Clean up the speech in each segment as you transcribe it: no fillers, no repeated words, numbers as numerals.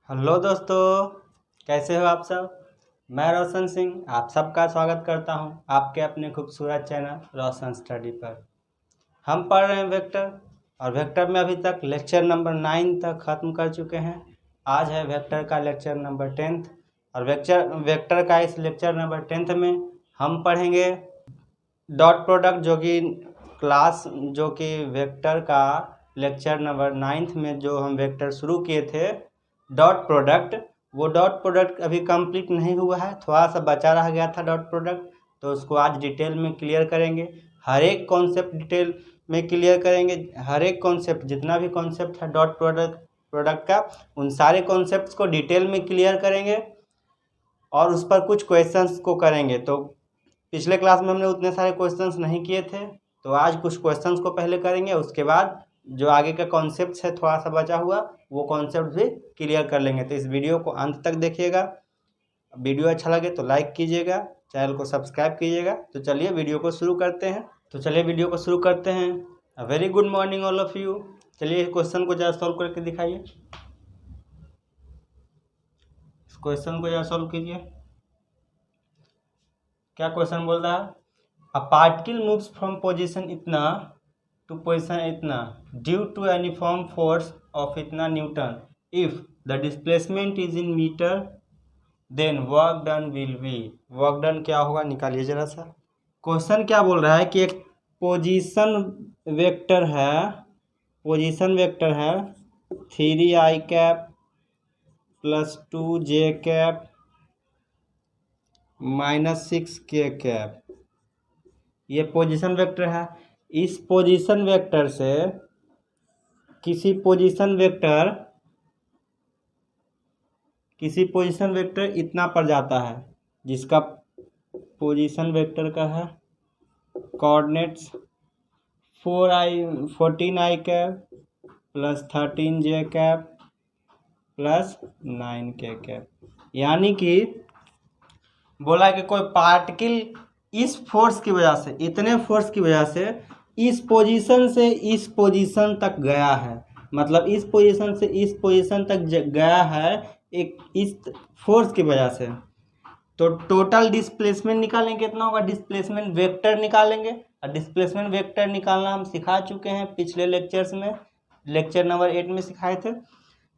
Hello दोस्तों, कैसे हो आप सब। मैं रोशन सिंह आप सबका स्वागत करता हूं आपके अपने खूबसूरत चैनल रोशन स्टडी पर। हम पढ़ रहे हैं वेक्टर और वेक्टर में अभी तक लेक्चर नंबर 9 तक ख़त्म कर चुके हैं। आज है वेक्टर का लेक्चर नंबर 10 और वेक्टर का इस लेक्चर नंबर 10 में हम पढ़ेंगे डॉट प्रोडक्ट, जो कि वेक्टर का लेक्चर नंबर 9 में जो हम वेक्टर शुरू किए थे डॉट प्रोडक्ट, वो डॉट प्रोडक्ट अभी कंप्लीट नहीं हुआ है, थोड़ा सा बचा रह गया था डॉट प्रोडक्ट। तो उसको आज डिटेल में क्लियर करेंगे, हर एक कॉन्सेप्ट डिटेल में क्लियर करेंगे। हर एक कॉन्सेप्ट, जितना भी कॉन्सेप्ट है डॉट प्रोडक्ट का, उन सारे कॉन्सेप्ट्स को डिटेल में क्लियर करेंगे और उस पर कुछ क्वेश्चंस को करेंगे। तो पिछले क्लास में हमने उतने सारे क्वेश्चंस नहीं किए थे, तो आज कुछ क्वेश्चंस को पहले करेंगे, उसके बाद जो आगे का कॉन्सेप्ट है थोड़ा सा बचा हुआ वो कॉन्सेप्ट भी क्लियर कर लेंगे। तो इस वीडियो को अंत तक देखिएगा। वीडियो अच्छा लगे तो लाइक कीजिएगा, चैनल को सब्सक्राइब कीजिएगा। तो चलिए वीडियो को शुरू करते हैं। A very good morning all of you. चलिए क्वेश्चन को जरा सॉल्व करके दिखाइए। इस क्वेश्चन को जरा सॉल्व कीजिए। क्या क्वेश्चन बोल रहा है? A particle moves from position इतना टू पोजीशन इतना due to uniform force of इतना newton. If the displacement is in metre then work done will be. Work done क्या होगा, निकालिए जरा सा। क्वेश्चन क्या बोल रहा है कि एक पोजीशन वेक्टर है 3i cap plus 2j cap minus 6k cap, ये पोजीशन वेक्टर है। इस पोजीशन वेक्टर से किसी पोजीशन वेक्टर इतना पर जाता है, जिसका पोजीशन वेक्टर का है coordinates 14i cap plus 13j cap plus 9k cap. यानी कि बोला कि कोई पार्टिकल इस फोर्स की वजह से, इतने फोर्स की वजह से इस पोजीशन से इस पोजीशन तक गया है, मतलब इस पोजीशन से इस पोजीशन तक गया है एक इस फोर्स की वजह से। तो टोटल डिस्प्लेसमेंट निकालेंगे, कितना होगा, डिस्प्लेसमेंट वेक्टर निकालेंगे। और डिस्प्लेसमेंट वेक्टर निकालना हम सिखा चुके हैं पिछले लेक्चर्स में, लेक्चर नंबर 8 में सिखाए थे।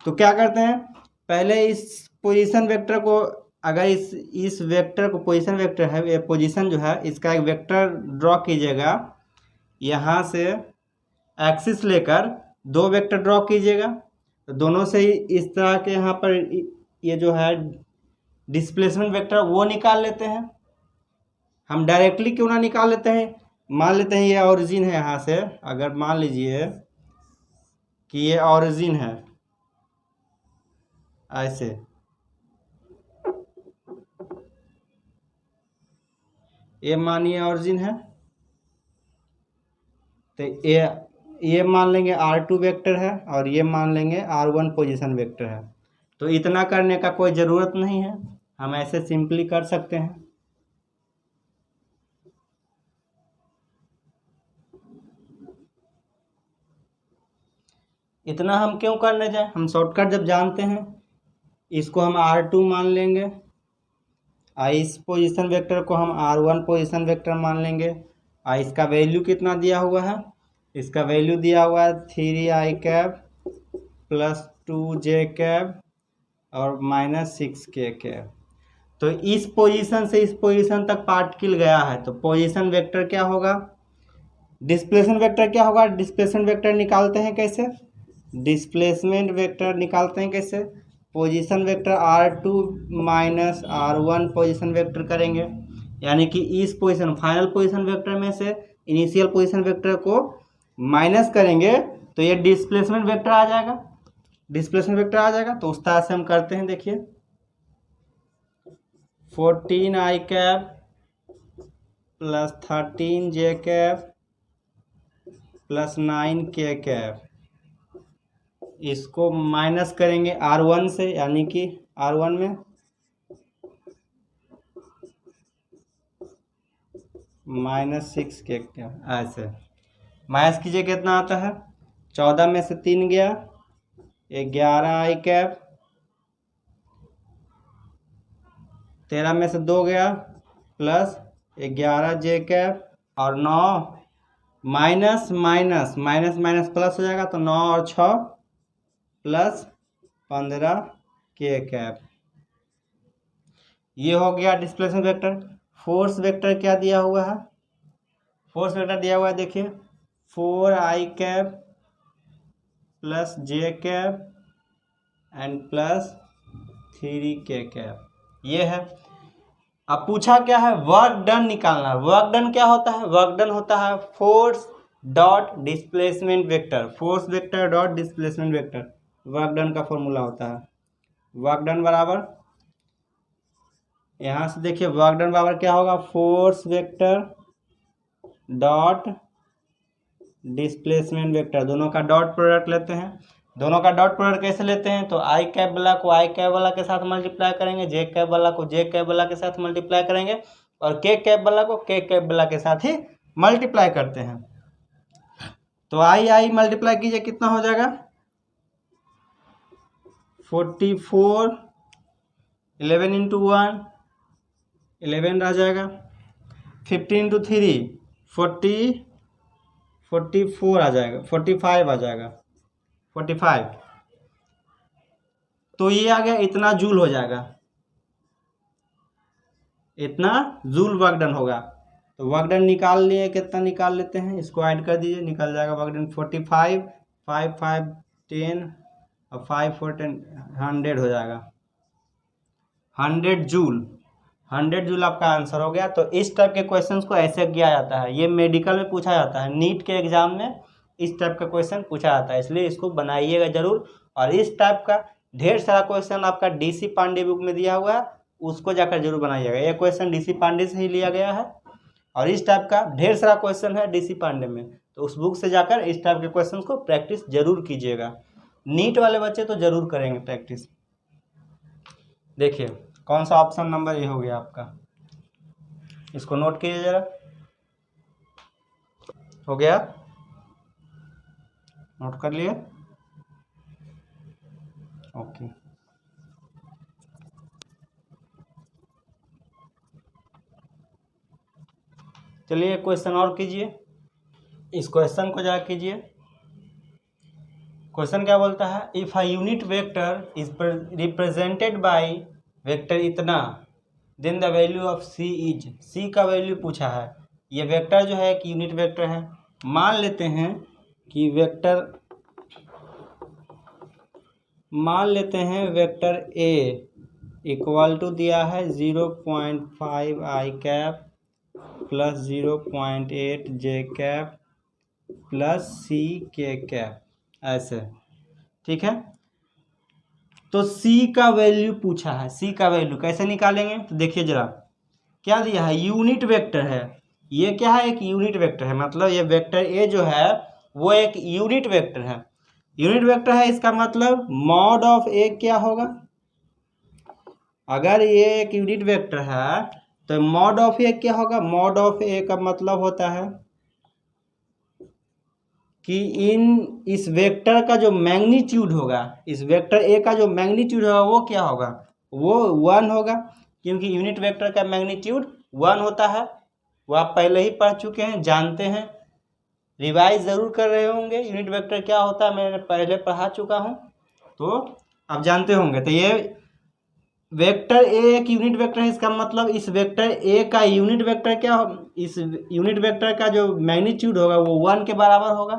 तो क्या करते हैं, पहले इस पोजीशन वेक्टर को, अगर इस वेक्टर को, पोजीशन वेक्टर है, ये पोजीशन जो है, इसका एक वेक्टर ड्रॉ कीजिएगा। यहाँ से एक्सिस लेकर 2 वेक्टर ड्रॉ कीजिएगा। तो दोनों से ही इस तरह के यहाँ पर ये जो है डिस्प्लेसमेंट वेक्टर वो निकाल लेते हैं। हम डायरेक्टली क्यों ना निकाल लेते हैं, मान लेते हैं ये ऑरिजिन है। यहाँ से अगर मान लीजिए कि ये ऑरिजिन है, ऐसे ये मानिए ऑरिजिन है, तो ये मान लेंगे R2 वेक्टर है और ये मान लेंगे R1 पोजीशन वेक्टर है। तो इतना करने का कोई ज़रूरत नहीं है, हम ऐसे सिंपली कर सकते हैं। इतना हम क्यों करने जाए, हम शॉर्टकट जब जानते हैं। इसको हम R2 मान लेंगे और इस पोजीशन वेक्टर को हम R1 पोजीशन वेक्टर मान लेंगे। और इसका वैल्यू कितना दिया हुआ है, इसका वैल्यू दिया हुआ है 3i cap plus 2j cap और माइनस 6k कैप। तो इस पोजीशन से इस पोजीशन तक पार्टिकल गया है, तो पोजीशन वेक्टर क्या होगा, डिस्प्लेसमेंट वेक्टर क्या होगा। डिस्प्लेसमेंट वेक्टर निकालते हैं कैसे, position vector R2 minus R1 position vector करेंगे। यानी कि इस पोजीशन, फाइनल पोजीशन वेक्टर में से इनिशियल पोजीशन वेक्टर को माइनस करेंगे तो ये डिस्प्लेसमेंट वेक्टर आ जाएगा। तो उस तरह से हम करते हैं। देखिए 14i cap plus 13j cap plus 9k cap, इसको माइनस करेंगे R1 से, यानी कि R1 में माइनस 6k कैप, ऐसे माइनस कीजिए कितना आता है, 14 में से 3 गया 11i कैप 13 में से 2 गया प्लस 11 जे कैप और 9 minus minus minus minus plus हो जाएगा तो 9 और 6 प्लस 15 के कैप। ये हो गया डिस्प्लेसमेंट वेक्टर। फोर्स वेक्टर क्या दिया हुआ है? फोर्स वेक्टर दिया हुआ है, देखिए 4i cap plus J cap and plus 3k cap, ये है। अब पूछा क्या है? वर्क डन निकालना। वर्क डन क्या होता है? वर्क डन होता है force dot displacement vector. Force vector dot displacement vector work done का फॉर्मूला होता है। वर्क डन बराबर, यहाँ से देखिए वर्क डन बराबर क्या होगा? Force vector dot displacement vector, दोनों का डॉट प्रोडक्ट लेते हैं। दोनों का डॉट प्रोडक्ट कैसे लेते हैं? तो आई कैप वाला को आई कैप वाला के साथ मल्टीप्लाई करेंगे, जे कैप वाला को जे कैप वाला के साथ मल्टीप्लाई करेंगे और के कैप वाला को के कैप वाला के साथ ही मल्टीप्लाई करते हैं। तो आई आई मल्टीप्लाई कीजिए, कितना हो जाएगा? 44, 11 इंटू 1 11 रह जाएगा, 15 इंटू 3 44 आ जाएगा, 45 आ जाएगा, 45। तो ये आ गया, इतना जूल हो जाएगा, इतना जूल वर्क डन होगा। तो वर्क डन निकाल लिए, कितना निकाल लेते हैं, इसको ऐड कर दीजिए, निकल जाएगा वर्क डन 45, 5 5 10 और 5 4 10 100 हो जाएगा, 100 जूल। 100 जूल आपका आंसर हो गया। तो इस टाइप के क्वेश्चंस को ऐसे किया जाता है, ये मेडिकल में पूछा जाता है, नीट के एग्जाम में इस टाइप का क्वेश्चन पूछा जाता है, इसलिए इसको बनाइएगा जरूर। और इस टाइप का ढेर सारा क्वेश्चन आपका डीसी पांडे बुक में दिया हुआ है, उसको जाकर जरूर बनाइएगा। ये क्वेश्चन डीसी पांडे से ही लिया गया है और इस टाइप का ढेर सारा क्वेश्चन है डीसी पांडे में, तो उस बुक से जाकर इस टाइप के क्वेश्चन को प्रैक्टिस जरूर कीजिएगा। नीट वाले बच्चे तो जरूर करेंगे प्रैक्टिस। देखिए कौन सा ऑप्शन नंबर ये हो गया आपका, इसको नोट कीजिए जरा। हो गया, नोट कर लिए? ओके, चलिए क्वेश्चन और कीजिए, इस क्वेश्चन को जरा कीजिए। क्वेश्चन क्या बोलता है? If a unit vector is represented by vector इतना, then the value of C is. C का वैल्यू पूछा है। ये वेक्टर जो है कि यूनिट वेक्टर है, मान लेते हैं कि वेक्टर ए इक्वल टू दिया है 0.5 आई कैप प्लस 0.8 जे कैप प्लस सी के कैप, ऐसे, ठीक है। तो सी का वैल्यू पूछा है, सी का वैल्यू कैसे निकालेंगे? तो देखिए जरा, क्या दिया है? यूनिट वेक्टर है, ये क्या है? एक यूनिट वेक्टर है, मतलब ये वेक्टर ए जो है वो एक यूनिट वेक्टर है। यूनिट वेक्टर है, इसका मतलब मॉड ऑफ ए क्या होगा? अगर ये एक यूनिट वेक्टर है तो मॉड ऑफ ए क्या होगा? मॉड ऑफ ए का मतलब होता है कि इस वेक्टर का जो मैग्नीट्यूड होगा, इस वेक्टर ए का जो मैग्नीट्यूड होगा वो क्या होगा? वो 1 होगा, क्योंकि यूनिट वेक्टर का मैग्नीट्यूड 1 होता है। वो आप पहले ही पढ़ चुके हैं, जानते हैं, रिवाइज ज़रूर कर रहे होंगे। यूनिट वेक्टर क्या होता है मैंने पहले पढ़ा चुका हूँ, तो आप जानते होंगे। तो ये वेक्टर ए एक यूनिट वेक्टर है, इसका मतलब इस वेक्टर ए का यूनिट वेक्टर क्या हो, इस यूनिट वेक्टर का जो मैग्नीट्यूड होगा वो 1 के बराबर होगा।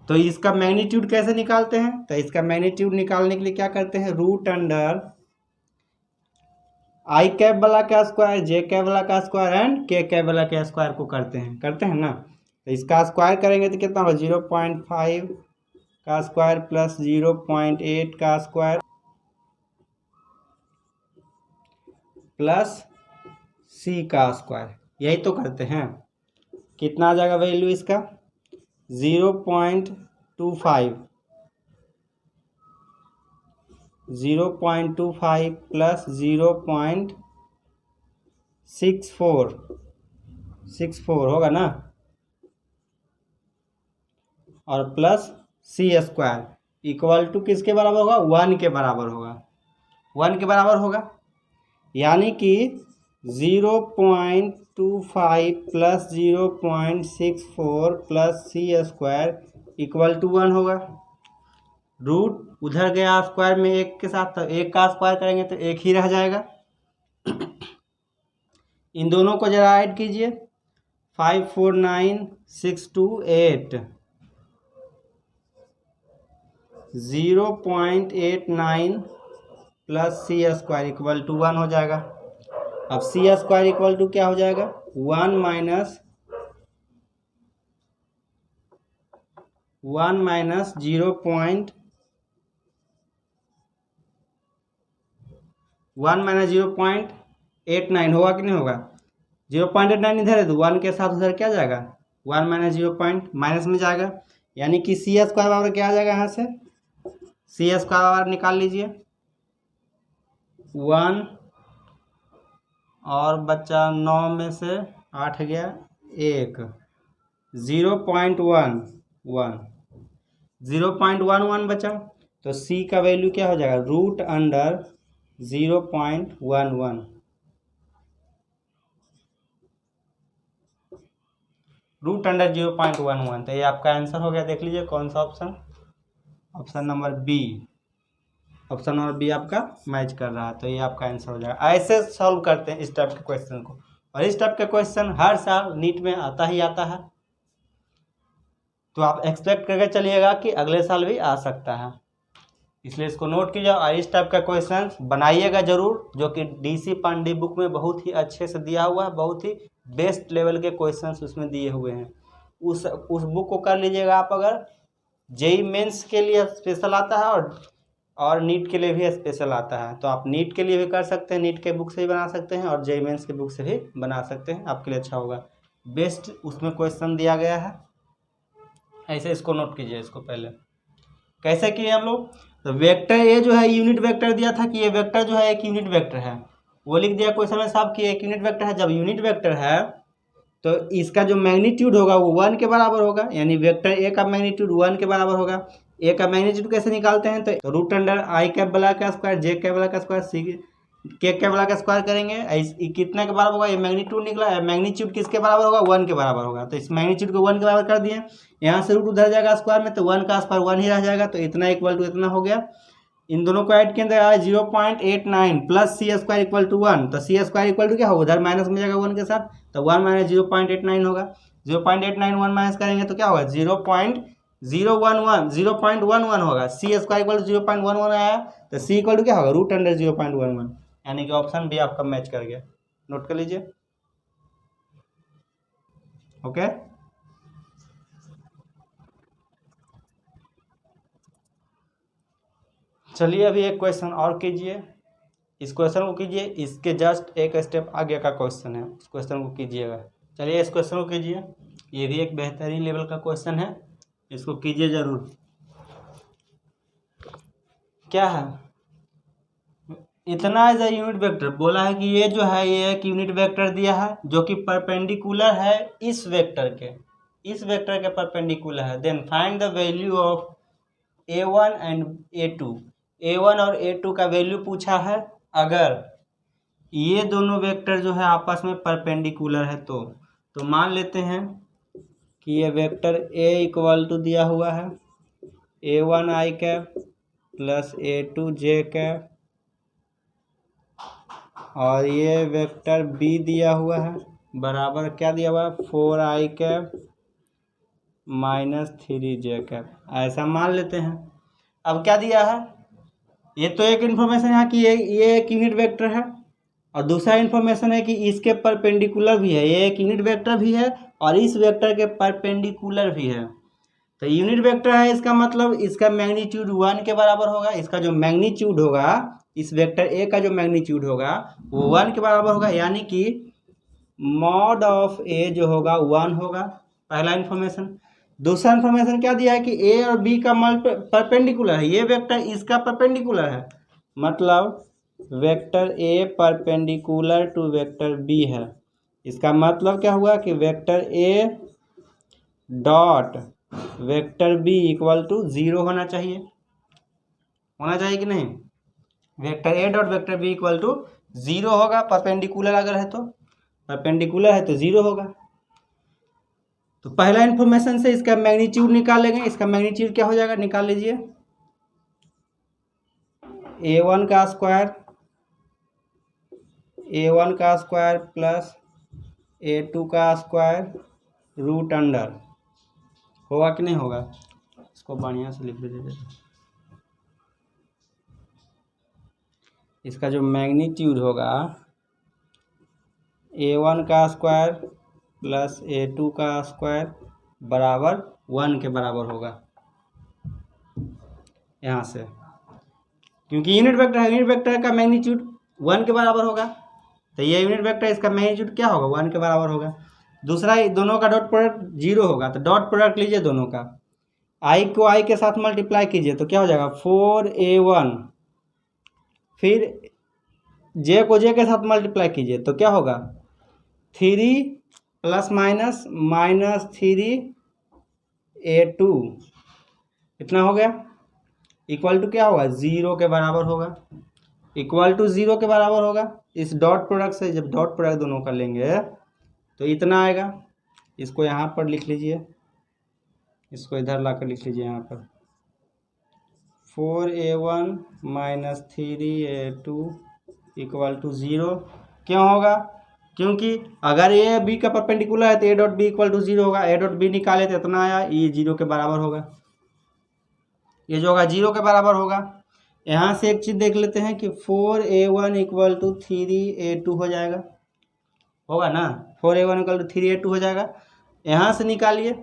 तो इसका मैग्नीट्यूड कैसे निकालते हैं? तो इसका मैग्नीट्यूड निकालने के लिए क्या करते हैं? रूट अंडर आई कैप वाला का स्क्वायर, जे कैप वाला का स्क्वायर एंड के कैप वाला के स्क्वायर को करते हैं ना। तो इसका स्क्वायर करेंगे तो कितना होगा? 0.5 का स्क्वायर प्लस 0.8 का स्क्वायर प्लस सी का स्क्वायर, यही तो करते हैं। कितना आ जाएगा वैल्यू इसका? 0.25 प्लस 0.64 होगा ना, और plus C square equal to किसके बराबर होगा? 1 के बराबर होगा, 1 के बराबर होगा। यानी कि 0.25 plus 0.64 plus c² equal to 1 होगा। रूट उधर गया स्क्वायर में एक के साथ, तो एक का स्क्वायर करेंगे तो एक ही रह जाएगा। इन दोनों को जरा ऐड कीजिए, 549,628 0.89 प्लस c² इक्वल टू 1 हो जाएगा। अब c² इक्वल टू क्या हो जाएगा, 1 माइनस 0.89 होगा कि नहीं होगा। 0.89 इधर है तो 1 के साथ उधर क्या जाएगा, 1 माइनस 0. माइनस में जाएगा, यानी कि c² बराबर क्या आ जाएगा, यहाँ से c² बराबर निकाल लीजिए 1 और बच्चा 9 में से 8 गया 1, 0.11 बचा। तो c का वैल्यू क्या हो जाएगा, रूट अंडर 0.11, रूट अंडर 0.11। तो ये आपका आंसर हो गया। देख लीजिए कौन सा option, option number B, option number B आपका मैच कर रहा है। तो ये आपका आंसर हो जाएगा। ऐसे सॉल्व करते हैं इस टाइप के क्वेश्चन को, और इस टाइप के क्वेश्चन हर साल नीट में आता ही आता है, तो आप एक्सपेक्ट करके चलिएगा कि अगले साल भी आ सकता है, इसलिए इसको नोट कीजिए और इस टाइप का क्वेश्चन बनाइएगा जरूर, जो कि DC पांडे बुक में बहुत ही अच्छे से दिया हुआ है, बहुत ही बेस्ट लेवल के क्वेश्चंस उसमें दिए हुए हैं। उस बुक को कर लीजिएगा आप। अगर जेई मेंस के लिए स्पेशल आता है और नीट के लिए भी स्पेशल आता है, तो आप नीट के लिए भी कर सकते हैं, नीट के बुक से भी बना सकते हैं और जेई मेंस के बुक से भी बना सकते हैं, आपके लिए अच्छा होगा। बेस्ट उसमें क्वेश्चन दिया गया है। ऐसे इसको नोट कीजिए। इसको पहले कैसे किए हम लोग, तो वेक्टर ए जो है यूनिट वेक्टर दिया था कि ये वेक्टर जो है एक यूनिट वेक्टर है, वो लिख दिया क्वेश्चन में साहब कि एक यूनिट वेक्टर है। जब यूनिट वेक्टर है तो इसका जो मैग्नीट्यूड होगा वो 1 के बराबर होगा, यानी वेक्टर ए का मैग्नीट्यूड 1 के बराबर होगा। ए का मैग्नीट्यूड कैसे निकालते हैं, तो रूट अंडर i कैप वाला का स्क्वायर, जे कैप वाला का स्क्वायर, सी के कैप वाला का स्क्वायर करेंगे। कितने के बराबर होगा, ये मैग्नीट्यूड निकला है, मैग्नीट्यूड किसके बराबर होगा, 1 के बराबर होगा। तो इस मैग्नीट्यूड को 1 के बराबर कर दिए, यहाँ से रूट उधर जाएगा स्क्वायर में, तो 1 का स्क्वायर 1 ही रह जाएगा, तो इतना इक्वल टू इतना हो गया। इन दोनों को ऐड के अंदर आया 0.89 प्लस c² इक्वल टू 1, तो c² इक्वल टू क्या होगा, उधर माइनस में जाएगा 1 के साथ, तो 1 माइनस 0.89 होगा। 0.89 1 माइनस करेंगे तो क्या होगा, 0.11 होगा। c² इक्वल टू 0.11 आया, तो c इक्वल टू क्या होगा, रूट अंडर 0.11, यानी कि ऑप्शन बी आपका मैच कर गया। नोट कर लीजिए। ओके, चलिए अभी एक क्वेश्चन और कीजिए। इस क्वेश्चन को कीजिए, इसके जस्ट एक स्टेप आगे का क्वेश्चन है, उस क्वेश्चन को कीजिएगा। चलिए इस क्वेश्चन को कीजिए, ये भी एक बेहतरीन लेवल का क्वेश्चन है, इसको कीजिए जरूर। क्या है, इतना एज ए यूनिट वेक्टर बोला है कि ये जो है ये एक यूनिट वेक्टर दिया है जो कि परपेंडिकुलर है इस वेक्टर के परपेंडिकुलर है। Then find the value of a1 and a2। a1 और a2 का वैल्यू पूछा है अगर ये दोनों वेक्टर जो है आपस में परपेंडिकुलर है तो मान लेते हैं कि ये वेक्टर a इक्वल टू दिया हुआ है a1 i cap plus a2 j cap, और ये वेक्टर b दिया हुआ है बराबर क्या दिया हुआ है 4i cap minus 3j cap, ऐसा मान लेते हैं। अब क्या दिया है, ये तो एक इन्फॉर्मेशन है कि ये एक यूनिट वेक्टर है, और दूसरा इन्फॉर्मेशन है कि इसके परपेंडिकुलर भी है, ये एक यूनिट वेक्टर भी है और इस वेक्टर के परपेंडिकुलर भी है। तो यूनिट वेक्टर है, इसका मतलब इसका मैग्नीट्यूड 1 के बराबर होगा। इसका जो मैग्नीट्यूड होगा, इस वेक्टर ए का जो मैग्नीट्यूड होगा वो 1 के बराबर होगा, यानी कि मॉड ऑफ ए जो होगा 1 होगा, पहला इन्फॉर्मेशन। दूसरा इन्फॉर्मेशन क्या दिया है कि ए और बी का परपेंडिकुलर है, ये वेक्टर इसका परपेंडिकुलर है, मतलब vector A perpendicular to vector B है। इसका मतलब क्या हुआ कि vector A dot vector B equal to 0 होना चाहिए कि नहीं, vector A dot vector B equal to zero होगा, परपेंडिकुलर अगर है तो, परपेंडिकुलर है तो ज़ीरो होगा। तो पहला इन्फॉर्मेशन से इसका मैग्नीट्यूड निकाल लेंगे। इसका मैग्नीट्यूड क्या हो जाएगा, निकाल लीजिए। a1 का स्क्वायर प्लस a2 का स्क्वायर रूट अंडर, होगा कि नहीं होगा? इसको बढ़िया से लिख दीजिए। इसका जो मैग्नीट्यूड होगा a1 का स्क्वायर प्लस a2 का स्क्वायर बराबर 1 के बराबर होगा यहाँ से, क्योंकि यूनिट वेक्टर है, यूनिट वेक्टर का मैग्नीट्यूड 1 के बराबर होगा। तो ये यूनिट वेक्टर, इसका मैग्नीट्यूड क्या होगा, 1 के बराबर होगा। दूसरा, दोनों का डॉट प्रोडक्ट 0 होगा, तो डॉट प्रोडक्ट लीजिए दोनों का, i को i के साथ मल्टीप्लाई कीजिए तो क्या हो जाएगा 4a1, फिर j को j के साथ मल्टीप्लाई कीजिए तो क्या होगा 3 प्लस माइनस माइनस 3a2, इतना हो गया, इक्वल टू क्या होगा 0 के बराबर होगा, इक्वल टू 0 के बराबर होगा। इस डॉट प्रोडक्ट से जब डॉट प्रोडक्ट दोनों का लेंगे तो इतना आएगा। इसको यहाँ पर लिख लीजिए, इसको इधर लाकर लिख लीजिए यहाँ पर 4a1 minus 3a2 equal to 0। क्यों होगा, क्योंकि अगर ए बी का परपेंडिकुलर है तो A dot B equal to 0 होगा। ए डॉट बी निकाले तो इतना आया, ये 0 के बराबर होगा, ये जो होगा 0 के बराबर होगा। यहाँ से एक चीज़ देख लेते हैं कि 4a1 इक्वल टू 3a2 हो जाएगा, होगा ना, 4a1 इक्वल टू 3a2 हो जाएगा। यहाँ से निकालिए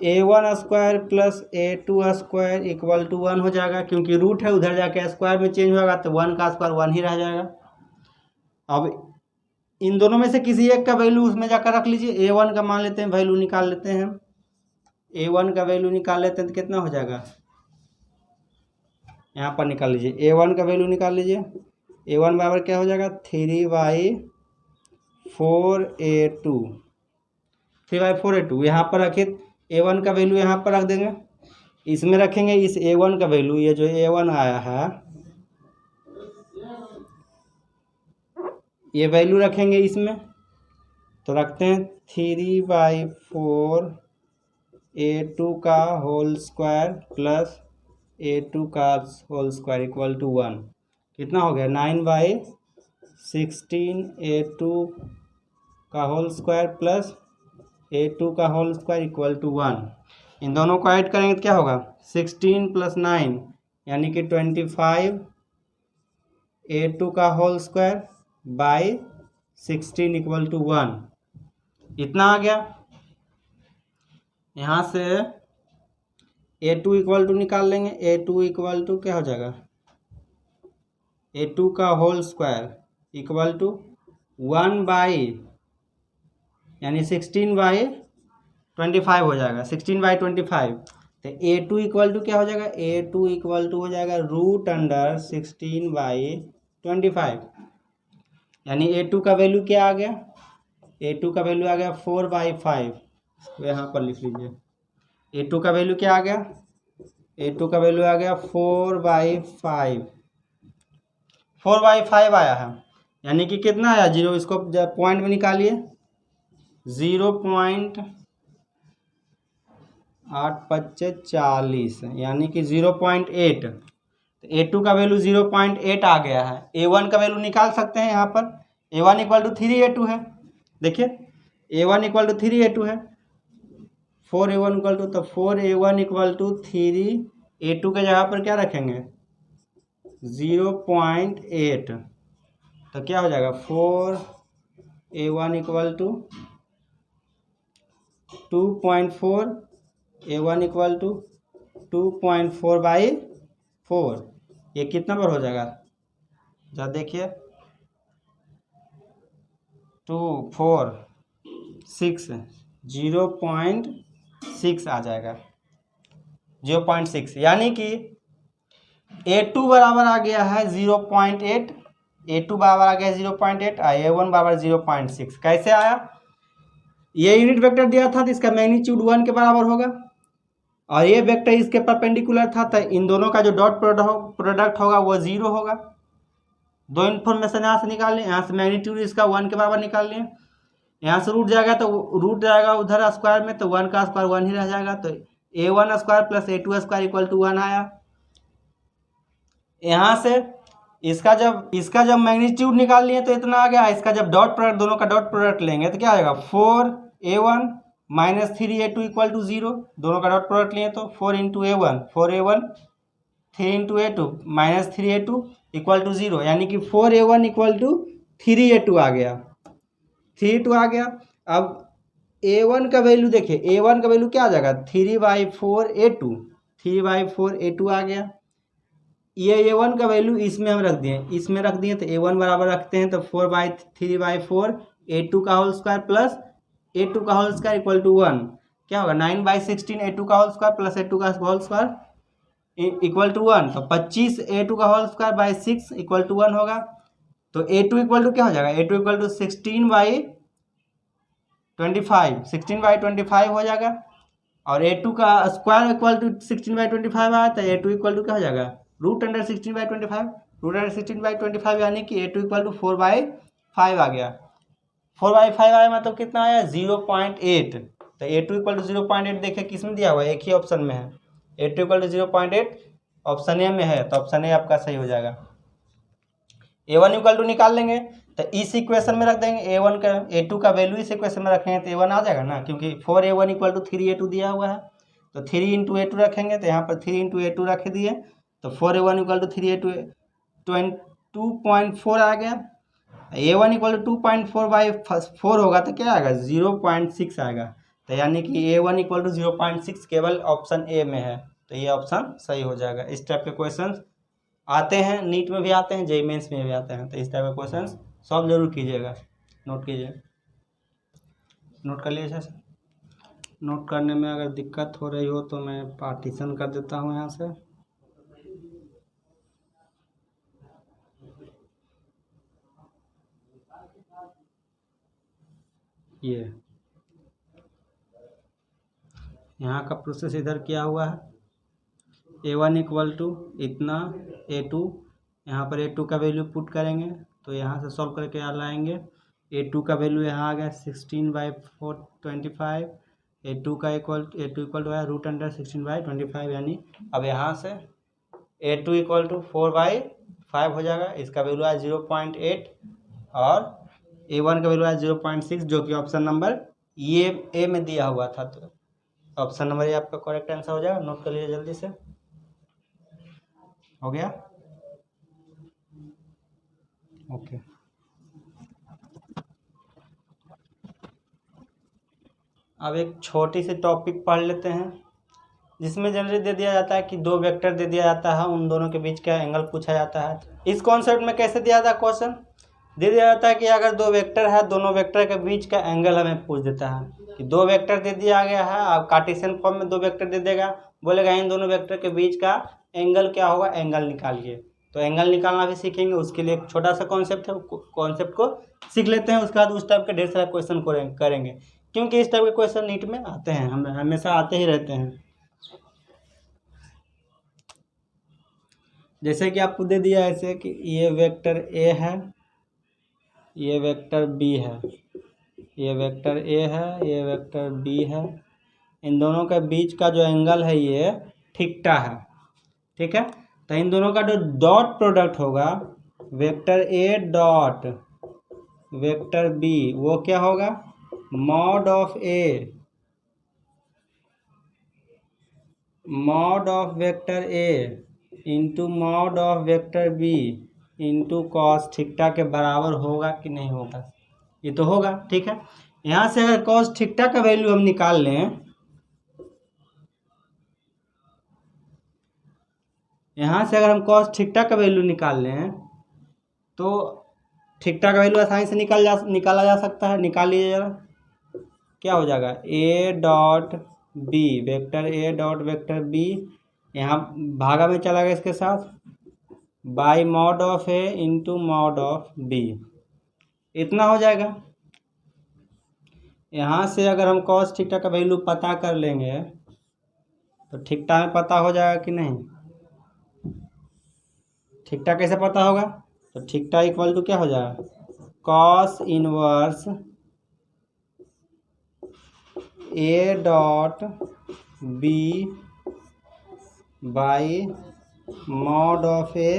a1 square plus a2 square equal to 1 हो जाएगा, क्योंकि रूट है, उधर जाके स्क्वायर में चेंज होगा तो 1 का स्क्वायर 1 ही रह जाएगा। अब इन दोनों में से किसी एक का वैल्यू उसमें जाकर रख लीजिए। a1 का मान लेते हैं, वैल्यू निकाल लेते हैं, a1 का वैल्यू निकाल लेते हैं तो कितना हो जाएगा, यहाँ पर निकाल लीजिए, a1 का वैल्यू निकाल लीजिए। a1 बराबर क्या हो जाएगा 3/4a2, 3/4a2 यहाँ पर रखिए, a1 का वैल्यू यहाँ पर रख देंगे, इसमें रखेंगे इस a1 का वैल्यू, ये जो a1 आया है ये वैल्यू रखेंगे इसमें, तो रखते हैं 3/4a2 का होल स्क्वायर प्लस a2 का होल स्क्वायर इक्वल टू 1, कितना हो गया 9/16 a2 का होल स्क्वायर प्लस a2 का होल स्क्वायर इक्वल टू 1। इन दोनों को ऐड करेंगे तो क्या होगा 16 प्लस 9 यानी कि 25 a2 का whole square by 16 equal to 1, इतना आ गया। यहाँ से a2 इक्वल टू निकाल लेंगे, a2 इक्वल टू क्या हो जाएगा a2 का whole square equal to 1 by यानी 16/25 हो जाएगा, 16/25। तो a2 इक्वल टू क्या हो जाएगा, a2 इक्वल टू हो जाएगा रूट अंडर 16/25, यानी a2 का वैल्यू क्या आ गया, a2 का वैल्यू आ गया 4/5, तो यहाँ पर लिख लीजिए a2 का वैल्यू क्या आ गया, a2 का वैल्यू आ गया 4/5, 4/5 आया है, यानी कि कितना आया 0, इसको पॉइंट में निकालिए 0.825 यानी कि 0.8। तो a2 का वैल्यू 0.8 आ गया है। a1 का वैल्यू निकाल सकते हैं यहाँ पर, a1 इक्वल टू 3a2 है, देखिए a1 इक्वल टू 3a2 है, 4a1 इक्वल टू, तो 4a1 इक्वल टू 3a2 के जगह पर क्या रखेंगे 0.8, तो क्या हो जाएगा 4a1 equal to 2.4, a1 equal to 2.4/4, ये कितना पर हो जाएगा जरा देखिए 2 4 6 0.6 आ जाएगा, 0.6, यानी कि a2 बराबर आ गया है 0.8, a2 बराबर आ गया है 0.8 और a1 बराबर 0.6। कैसे आया, ये यूनिट वेक्टर दिया था तो इसका मैग्नीट्यूड 1 के बराबर होगा और ये वेक्टर इसके परपेंडिकुलर था, तो इन दोनों का जो डॉट प्रोडक्ट होगा वो 0 होगा। दो इन्फॉर्मेशन यहाँ से निकाल लें, यहाँ से मैग्नीट्यूड इसका 1 के बराबर निकाल लें, यहाँ से रूट जाएगा तो रूट जाएगा उधर स्क्वायर में, तो 1 का स्क्वायर 1 ही रह जाएगा, तो a1 square plus a2 square equal to 1 आया। यहाँ से इसका जब मैग्नीट्यूड निकाल लिए तो इतना आ गया, इसका जब डॉट प्रोडक्ट दोनों का डॉट प्रोडक्ट लेंगे तो क्या आएगा 4a1 minus 3a2 equal to 0, दोनों का डॉट प्रोडक्ट लिए तो 4 into a1 4a1 3 into a2 minus 3a2 equal to 0, यानी कि 4a1 इक्वल टू 3a2 आ गया, 3a2 आ गया। अब a1 का वैल्यू देखिए, a1 का वैल्यू क्या आ जाएगा 3/4a2, 3/4a2 आ गया। ये a1 का वैल्यू इसमें हम रख दिए, तो a1 बराबर रखते हैं तो 4/3/4 a2 का होल स्क्वायर प्लस a2 का होल स्क्वायर इक्वल टू 1, क्या होगा 9/16 a2 का होल स्क्वायर प्लस a2 का होल स्क्वायर इक्वल टू 1, तो 25 a2 का whole square by 6 equal to 1 होगा। तो a2 इक्वल टू क्या हो जाएगा, a2 इक्वल टू 16/25 हो जाएगा, और a2 का स्क्वायर इक्वल टू 16/25 आया, तो a2 इक्वल टू क्या हो जाएगा √16/25, √16/25 यानी कि a2 इक्वल टू 4/5 आ गया। 4/5 आया मतलब कितना आया 0.8, तो a2 इक्वल टू 0.8 देखिए किस में दिया हुआ है, एक ही ऑप्शन में है, a2 equal to 0.8 option A में है, तो ऑप्शन ए आपका सही हो जाएगा। a1 इक्वल टू निकाल लेंगे तो इस इक्वेशन में रख देंगे, a1 का a2 का वैल्यू इस इक्वेशन में रखेंगे तो a1 आ जाएगा ना, क्योंकि 4a1 इक्वल टू 3a2 दिया हुआ है, तो 3 इंटू a2 रखेंगे, तो यहाँ पर 3 इंटू a2 रख दिए, तो 4a1 इक्वल टू 3a2 2.4 आ गया। a1 इक्वल टू 2.4/4 होगा तो क्या आएगा 0.6 आएगा, तो यानी कि a1 इक्वल टू 0.6 केवल ऑप्शन ए में है, तो ये ऑप्शन सही हो जाएगा। इस टाइप के क्वेश्चन आते हैं, नीट में भी आते हैं, जेईई मेंस में भी आते हैं, तो इस टाइप के क्वेश्चन सॉल्व जरूर कीजिएगा, नोट कीजिए, नोट कर लीजिए। नोट करने में अगर दिक्कत हो रही हो तो मैं पार्टीशन कर देता हूँ यहाँ से। ये यहाँ का प्रोसेस इधर किया हुआ है, a1 इक्वल टू इतना a2, यहाँ पर a2 का वैल्यू पुट करेंगे तो यहाँ से सॉल्व करके यहाँ लाएंगे, a2 का वैल्यू यहाँ आ गया 16/425, a2 इक्वल टू है √16/25, यानी अब यहाँ से a2 इक्वल टू 4/5 हो जाएगा, इसका वैल्यू है 0.8 और a1 का वैल्यू है 0.6, जो कि ऑप्शन नंबर ये ए में दिया हुआ था, तो ऑप्शन नंबर ये आपका करेक्ट आंसर हो जाएगा। नोट कर लीजिए जल्दी से, हो गया ओके। अब एक छोटी सी टॉपिक पढ़ लेते हैं, जिसमें जनरली दे दिया जाता है कि दो वेक्टर दे दिया जाता है, उन दोनों के बीच का एंगल पूछा जाता है। इस कॉन्सेप्ट में कैसे दिया जाता है क्वेश्चन, दे दिया जाता है कि अगर दो वेक्टर है, दोनों वेक्टर के बीच का एंगल हमें पूछ देता है कि दो वेक्टर दे दिया गया है, अब कार्टेशियन फॉर्म में दो वेक्टर दे देगा, बोलेगा इन दोनों वेक्टर के बीच का एंगल क्या होगा, एंगल निकालिए। तो एंगल निकालना भी सीखेंगे, उसके लिए एक छोटा सा कॉन्सेप्ट है, कॉन्सेप्ट को सीख लेते हैं, उसके बाद उस टाइप के ढेर सारे क्वेश्चन करेंगे, क्योंकि इस टाइप के क्वेश्चन नीट में आते हैं, हमें हमेशा आते ही रहते हैं। जैसे कि आपको दे दिया ऐसे कि ये वेक्टर ए है, ये वेक्टर बी है, ये वेक्टर ए है, ये वेक्टर बी है, इन दोनों के बीच का जो एंगल है ये थीटा है, ठीक है। तो इन दोनों का जो डॉट प्रोडक्ट होगा vector A dot vector B, वो क्या होगा mod of A mod of vector A into mod of vector B into cos theta के बराबर होगा कि नहीं होगा, ये तो होगा, ठीक है। यहाँ से अगर कॉस थीटा का वैल्यू हम निकाल लें, यहाँ से अगर हम कॉस थीटा का वैल्यू निकाल लें तो थीटा का वैल्यू आसानी से निकाला जा सकता है, निकाल लीजिए जरा, क्या हो जाएगा A dot B, vector A dot vector B, यहाँ भागा में चला गया इसके साथ, by mod of A into mod of B, इतना हो जाएगा। यहाँ से अगर हम कॉस थीटा का वैल्यू पता कर लेंगे तो थीटा में पता हो जाएगा कि नहीं, थीटा कैसे पता होगा, तो थीटा इक्वल टू क्या हो जाएगा, cos inverse A dot B by mod of A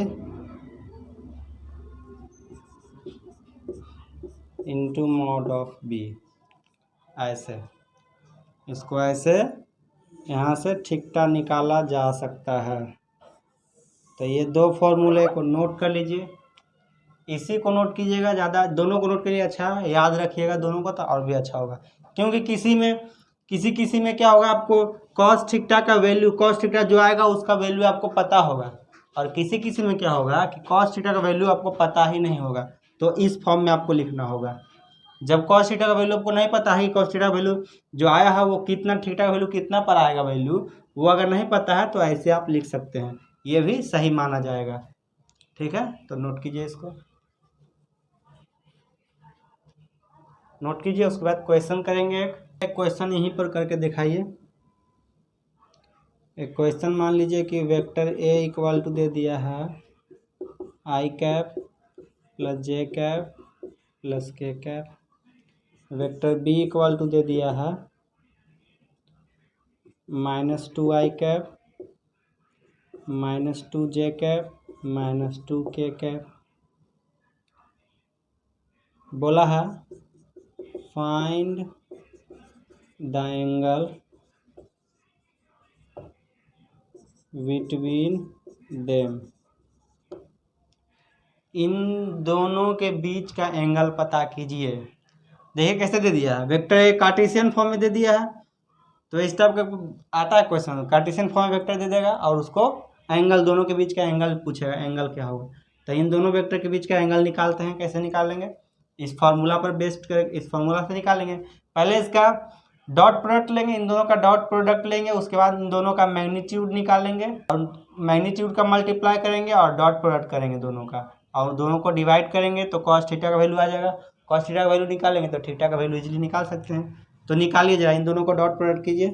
into mod of B. ऐसे इसको ऐसे यहाँ से थीटा निकाला जा सकता है। तो ये दो फॉर्मूले को नोट कर लीजिए, इसी को नोट कीजिएगा, ज़्यादा दोनों को नोट करिए, अच्छा याद रखिएगा दोनों को तो और भी अच्छा होगा। क्योंकि किसी में क्या होगा, आपको कॉस थीटा का वैल्यू, कॉस थीटा जो आएगा उसका वैल्यू आपको पता होगा, और किसी में क्या होगा कि कॉस थीटा का वैल्यू आपको पता ही नहीं होगा। तो इस फॉर्म में आपको लिखना होगा। जब कॉस थीटा का वैल्यू आपको नहीं पता है, कॉस थीटा का वैल्यू जो आया है वो कितना, थीटा का वैल्यू कितना पर आएगा वैल्यू, वो अगर नहीं पता है तो ऐसे आप लिख सकते हैं, ये भी सही माना जाएगा। ठीक है, तो नोट कीजिए, इसको नोट कीजिए। उसके बाद क्वेश्चन करेंगे, एक क्वेश्चन यहीं पर करके दिखाइए। एक क्वेश्चन मान लीजिए कि वेक्टर ए इक्वल टू दे दिया है I cap plus J cap plus K cap, vector B equal to दे दिया है -2 आई कैप -2 जे कैप -2 के कैप। बोला है find the angle between them, इन दोनों के बीच का एंगल पता कीजिए। देखिए कैसे दे दिया है, वेक्टर एक कार्टेशियन फॉर्म में दे दिया है, तो इस टाइप का आता है क्वेश्चन, कार्टेशियन फॉर्म में वेक्टर दे देगा और उसको एंगल, दोनों के बीच का एंगल पूछेगा, एंगल क्या होगा। तो इन दोनों वेक्टर के बीच का एंगल निकालते हैं, कैसे निकालेंगे, इस फार्मूला पर बेस्ड कर, इस फार्मूला से निकालेंगे। पहले इसका डॉट प्रोडक्ट लेंगे, इन दोनों का डॉट प्रोडक्ट लेंगे, उसके बाद इन दोनों का मैग्नीट्यूड निकालेंगे और मैग्नीट्यूड का मल्टीप्लाई करेंगे और डॉट प्रोडक्ट करेंगे दोनों का, और दोनों को डिवाइड करेंगे तो कॉस थीटा का वैल्यू आ जाएगा। कॉस थीटा का वैल्यू निकालेंगे तो थीटा का वैल्यू इजीली निकाल सकते हैं। तो निकालिए जरा, इन दोनों को डॉट प्रोडक्ट कीजिए,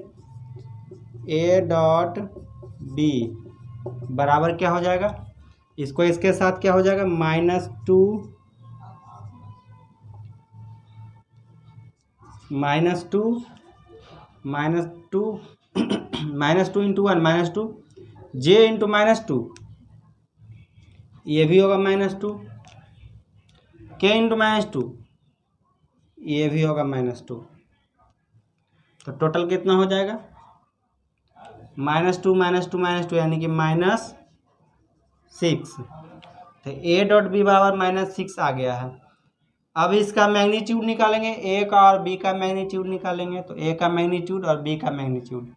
ए डॉट बी बराबर क्या हो जाएगा, इसको इसके साथ क्या हो जाएगा, -2 इंटू 1 -2 जे इंटू -2, ये भी होगा -2, के इंटू -2, ये भी होगा -2। तो टोटल कितना हो जाएगा, -2 -2 -2 यानी कि -6। तो ए डॉट बी बराबर -6 आ गया है। अब इसका मैग्नीट्यूड निकालेंगे, ए का और बी का मैग्नीट्यूड निकालेंगे, तो ए का मैग्नीट्यूड और बी का मैग्नीट्यूड,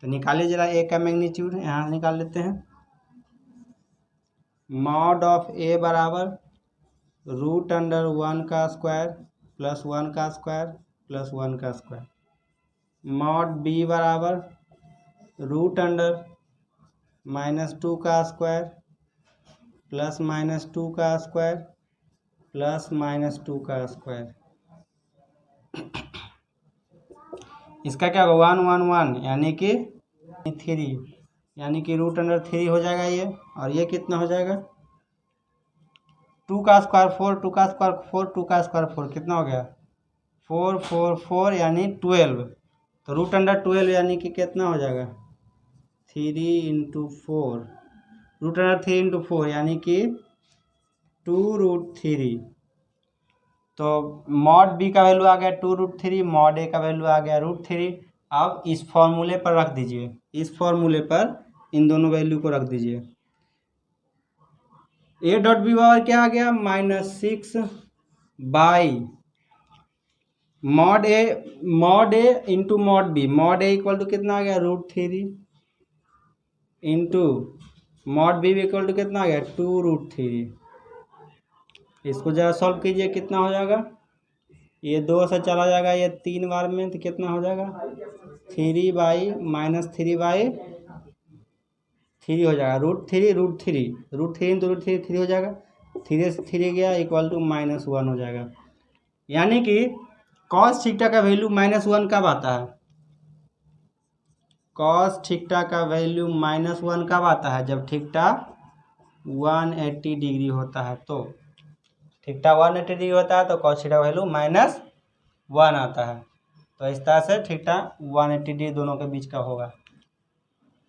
तो निकालिए जरा ए का मैग्नीट्यूड, यहाँ निकाल लेते हैं। मॉड ऑफ ए बराबर √1 का स्क्वायर प्लस 1 का स्क्वायर प्लस 1 का स्क्वायर, मॉड बी बराबर √-2 का स्क्वायर प्लस -2 का स्क्वायर प्लस -2 का स्क्वायर। इसका क्या होगा, 1 1 1 यानी कि 3, यानी कि √3 हो जाएगा ये, और ये कितना हो जाएगा, 2 का स्क्वायर 4, 2 का स्क्वायर 4, 2 का स्क्वायर 4, कितना हो गया 4 4 4 यानी 12। तो √12 यानी कि कितना हो जाएगा 3 × 4, √3 × 4 यानी कि 2√3। तो मॉड बी का वैल्यू आ गया 2√3, मॉड ए का वैल्यू आ गया √3। अब इस फॉर्मूले पर रख दीजिए, इस फॉर्मूले पर इन दोनों वैल्यू को रख दीजिए। ए डॉट बी बराबर क्या आ गया, -6 by mod A into mod B, mod A equal to कितना आ गया √3 into mod B equal to कितना आ गया 2√3। इसको जरा सॉल्व कीजिए, कितना हो जाएगा, ये 2 से चला जाएगा, ये 3 बार में, तो कितना हो जाएगा 3 बाई -3 हो जाएगा, √3 इंटू √3 3 हो जाएगा, 3 से 3 गया इक्वल टू -1 हो जाएगा। यानी कि कॉस थीटा का वैल्यू -1 कब आता है, कॉस थीटा का वैल्यू -1 कब आता है, जब थीटा 180 डिग्री होता है। तो थीटा 180 डिग्री होता है तो कॉस थीटा वैल्यू -1 आता है। तो इस तरह से थीटा 180 डिग्री दोनों के बीच का होगा,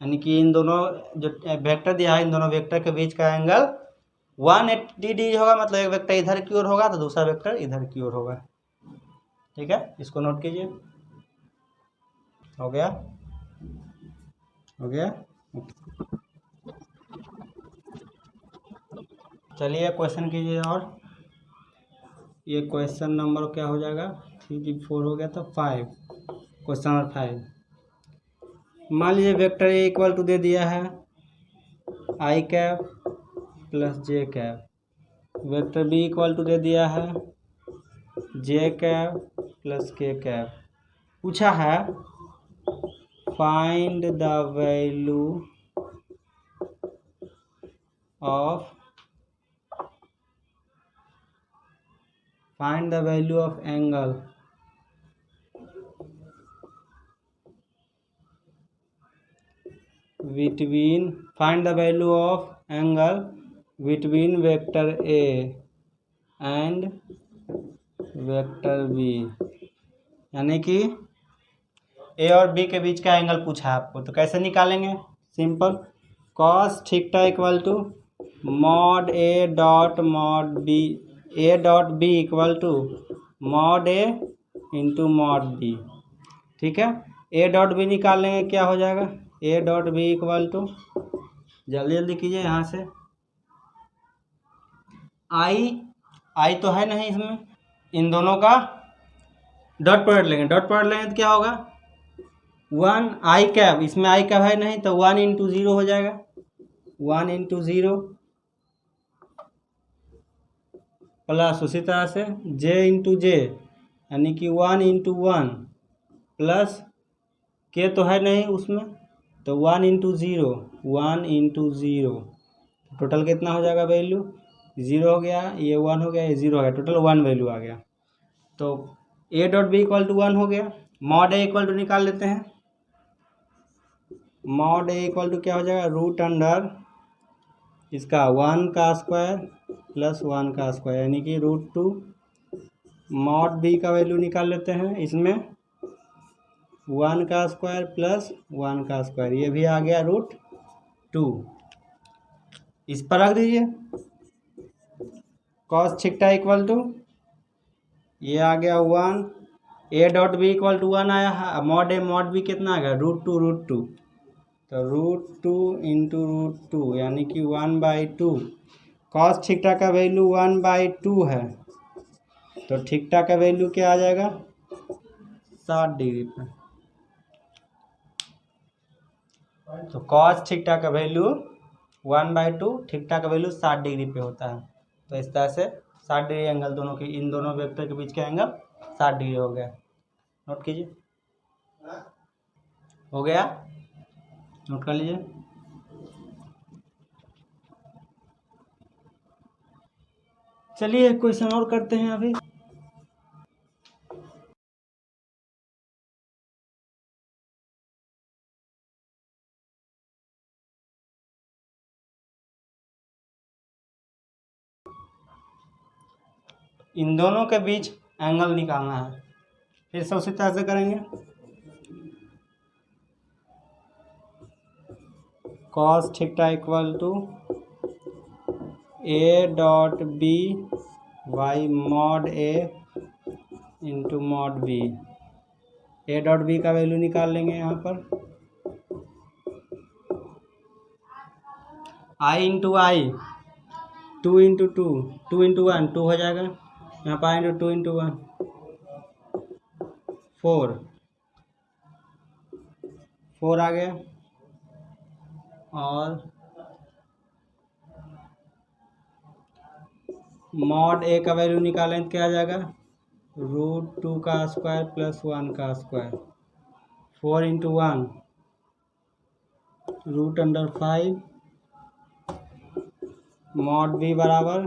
यानी कि इन दोनों जो वेक्टर दिया है इन दोनों वेक्टर के बीच का एंगल 180 डिग्री होगा। मतलब एक वेक्टर इधर की ओर होगा तो दूसरा वेक्टर इधर की ओर होगा। ठीक है, इसको नोट कीजिए। हो गया, हो गया। चलिए क्वेश्चन कीजिए। और ये क्वेश्चन नंबर क्या हो जाएगा, 3 हो गया तो 5, क्वेश्चन नंबर 5। मान लीजिए वेक्टर ए इक्वल टू दे दिया है I cap plus J cap, vector B equal to दे दिया है J cap plus K cap. पूछा है find the value of angle between vector A and vector B, यानी कि ए और बी के बीच का एंगल पूछा है आपको। तो कैसे निकालेंगे, simple, cos theta equal to mod A dot B equal to mod A into mod B. ठीक है, ए डॉट बी निकाल लेंगे, क्या हो जाएगा, A dot B equal to, जल्दी जल्दी कीजिए यहाँ से, आई तो है नहीं इसमें, इन दोनों का डॉट प्रोडक्ट लेंगे। डॉट प्रोडक्ट लेंगे तो क्या होगा, 1 आई कैप, इसमें आई कैप है नहीं तो 1 इंटू 0 हो जाएगा, 1 इंटू 0 प्लस उसी तरह से जे इंटू जे, यानी कि 1 इंटू 1 प्लस के तो है नहीं उसमें तो 1 इंटू 0, 1 इंटू 0, टोटल कितना हो जाएगा वैल्यू, 0 हो गया, ये 1 हो गया, ये 0 हो गया, टोटल 1 वैल्यू आ गया। तो A dot B equal to 1 हो गया। मॉड ए इक्वल टू निकाल लेते हैं, मॉड ए इक्वल टू क्या हो जाएगा, रूट अंडर इसका 1 का स्क्वायर प्लस 1 का स्क्वायर, यानी कि √2। मॉड बी का वैल्यू निकाल लेते हैं, इसमें 1 का स्क्वायर प्लस 1 का स्क्वायर, ये भी आ गया √2। इस पर रख दीजिए, कॉस थीटा इक्वल टू ये आ गया 1, A dot B equal to 1 आया है, मॉड ए मॉड बी कितना आ गया, √2, तो √2 इंटू √2 यानी कि 1/2। कॉस थीटा का वैल्यू 1/2 है, तो थीटा का वैल्यू क्या आ जाएगा, 60 डिग्री पर। तो कॉस थीटा का वैल्यू 1/2, थीटा का वैल्यू 60 डिग्री पे होता है। तो इस तरह से 60 डिग्री एंगल दोनों की, इन दोनों वेक्टर के बीच का एंगल 60 डिग्री हो गया। नोट कीजिए, हो गया, नोट कर लीजिए। चलिए क्वेश्चन और करते हैं अभी। इन दोनों के बीच एंगल निकालना है, फिर से उसी तरह से करेंगे। Cos theta equal to A dot B by mod A into mod B. A dot B का वैल्यू निकाल लेंगे यहाँ पर, I into I, 2 into 2, 2 into 1 2 हो जाएगा, यहाँ पर आई इंटू 2 इंटू 1 4 आ गया, और मॉड ए का वैल्यू निकालें तो क्या आ जाएगा, √2 का स्क्वायर प्लस 1 का स्क्वायर, 4 इंटू 1 √5, मॉड बी बराबर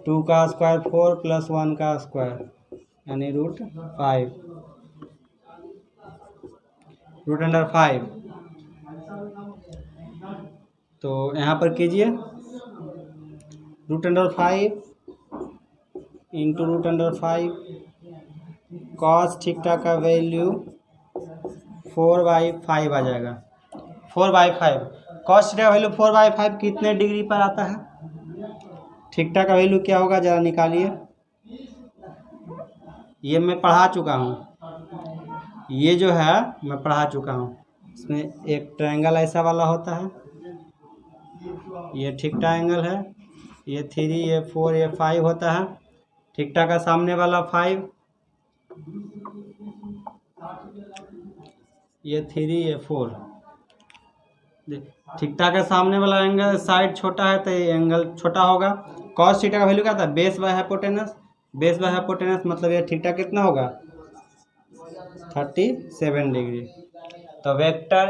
2 का स्क्वायर 4 प्लस 1 का स्क्वायर, यानी √5। तो यहाँ पर कीजिए, √5 इंटू √5 कॉस थीटा का वैल्यू 4/5 आ जाएगा। 4/5 कॉस थीटा का वैल्यू 4/5 कितने डिग्री पर आता है? थीटा का वैल्यू क्या होगा ज़रा निकालिए। ये मैं पढ़ा चुका हूँ, ये जो है मैं पढ़ा चुका हूँ। इसमें एक ट्रायंगल ऐसा वाला होता है, ये थीटा एंगल है, ये 3, ये 4, ये 5 होता है। थीटा का सामने वाला 5, ये 3, ये 4। थीटा के सामने वाला एंगल साइड छोटा है तो ये एंगल छोटा होगा। कॉस थीटा का वैल्यू क्या था? Base by hypotenuse. Base by hypotenuse मतलब ये थीटा कितना होगा? 37 डिग्री। तो वेक्टर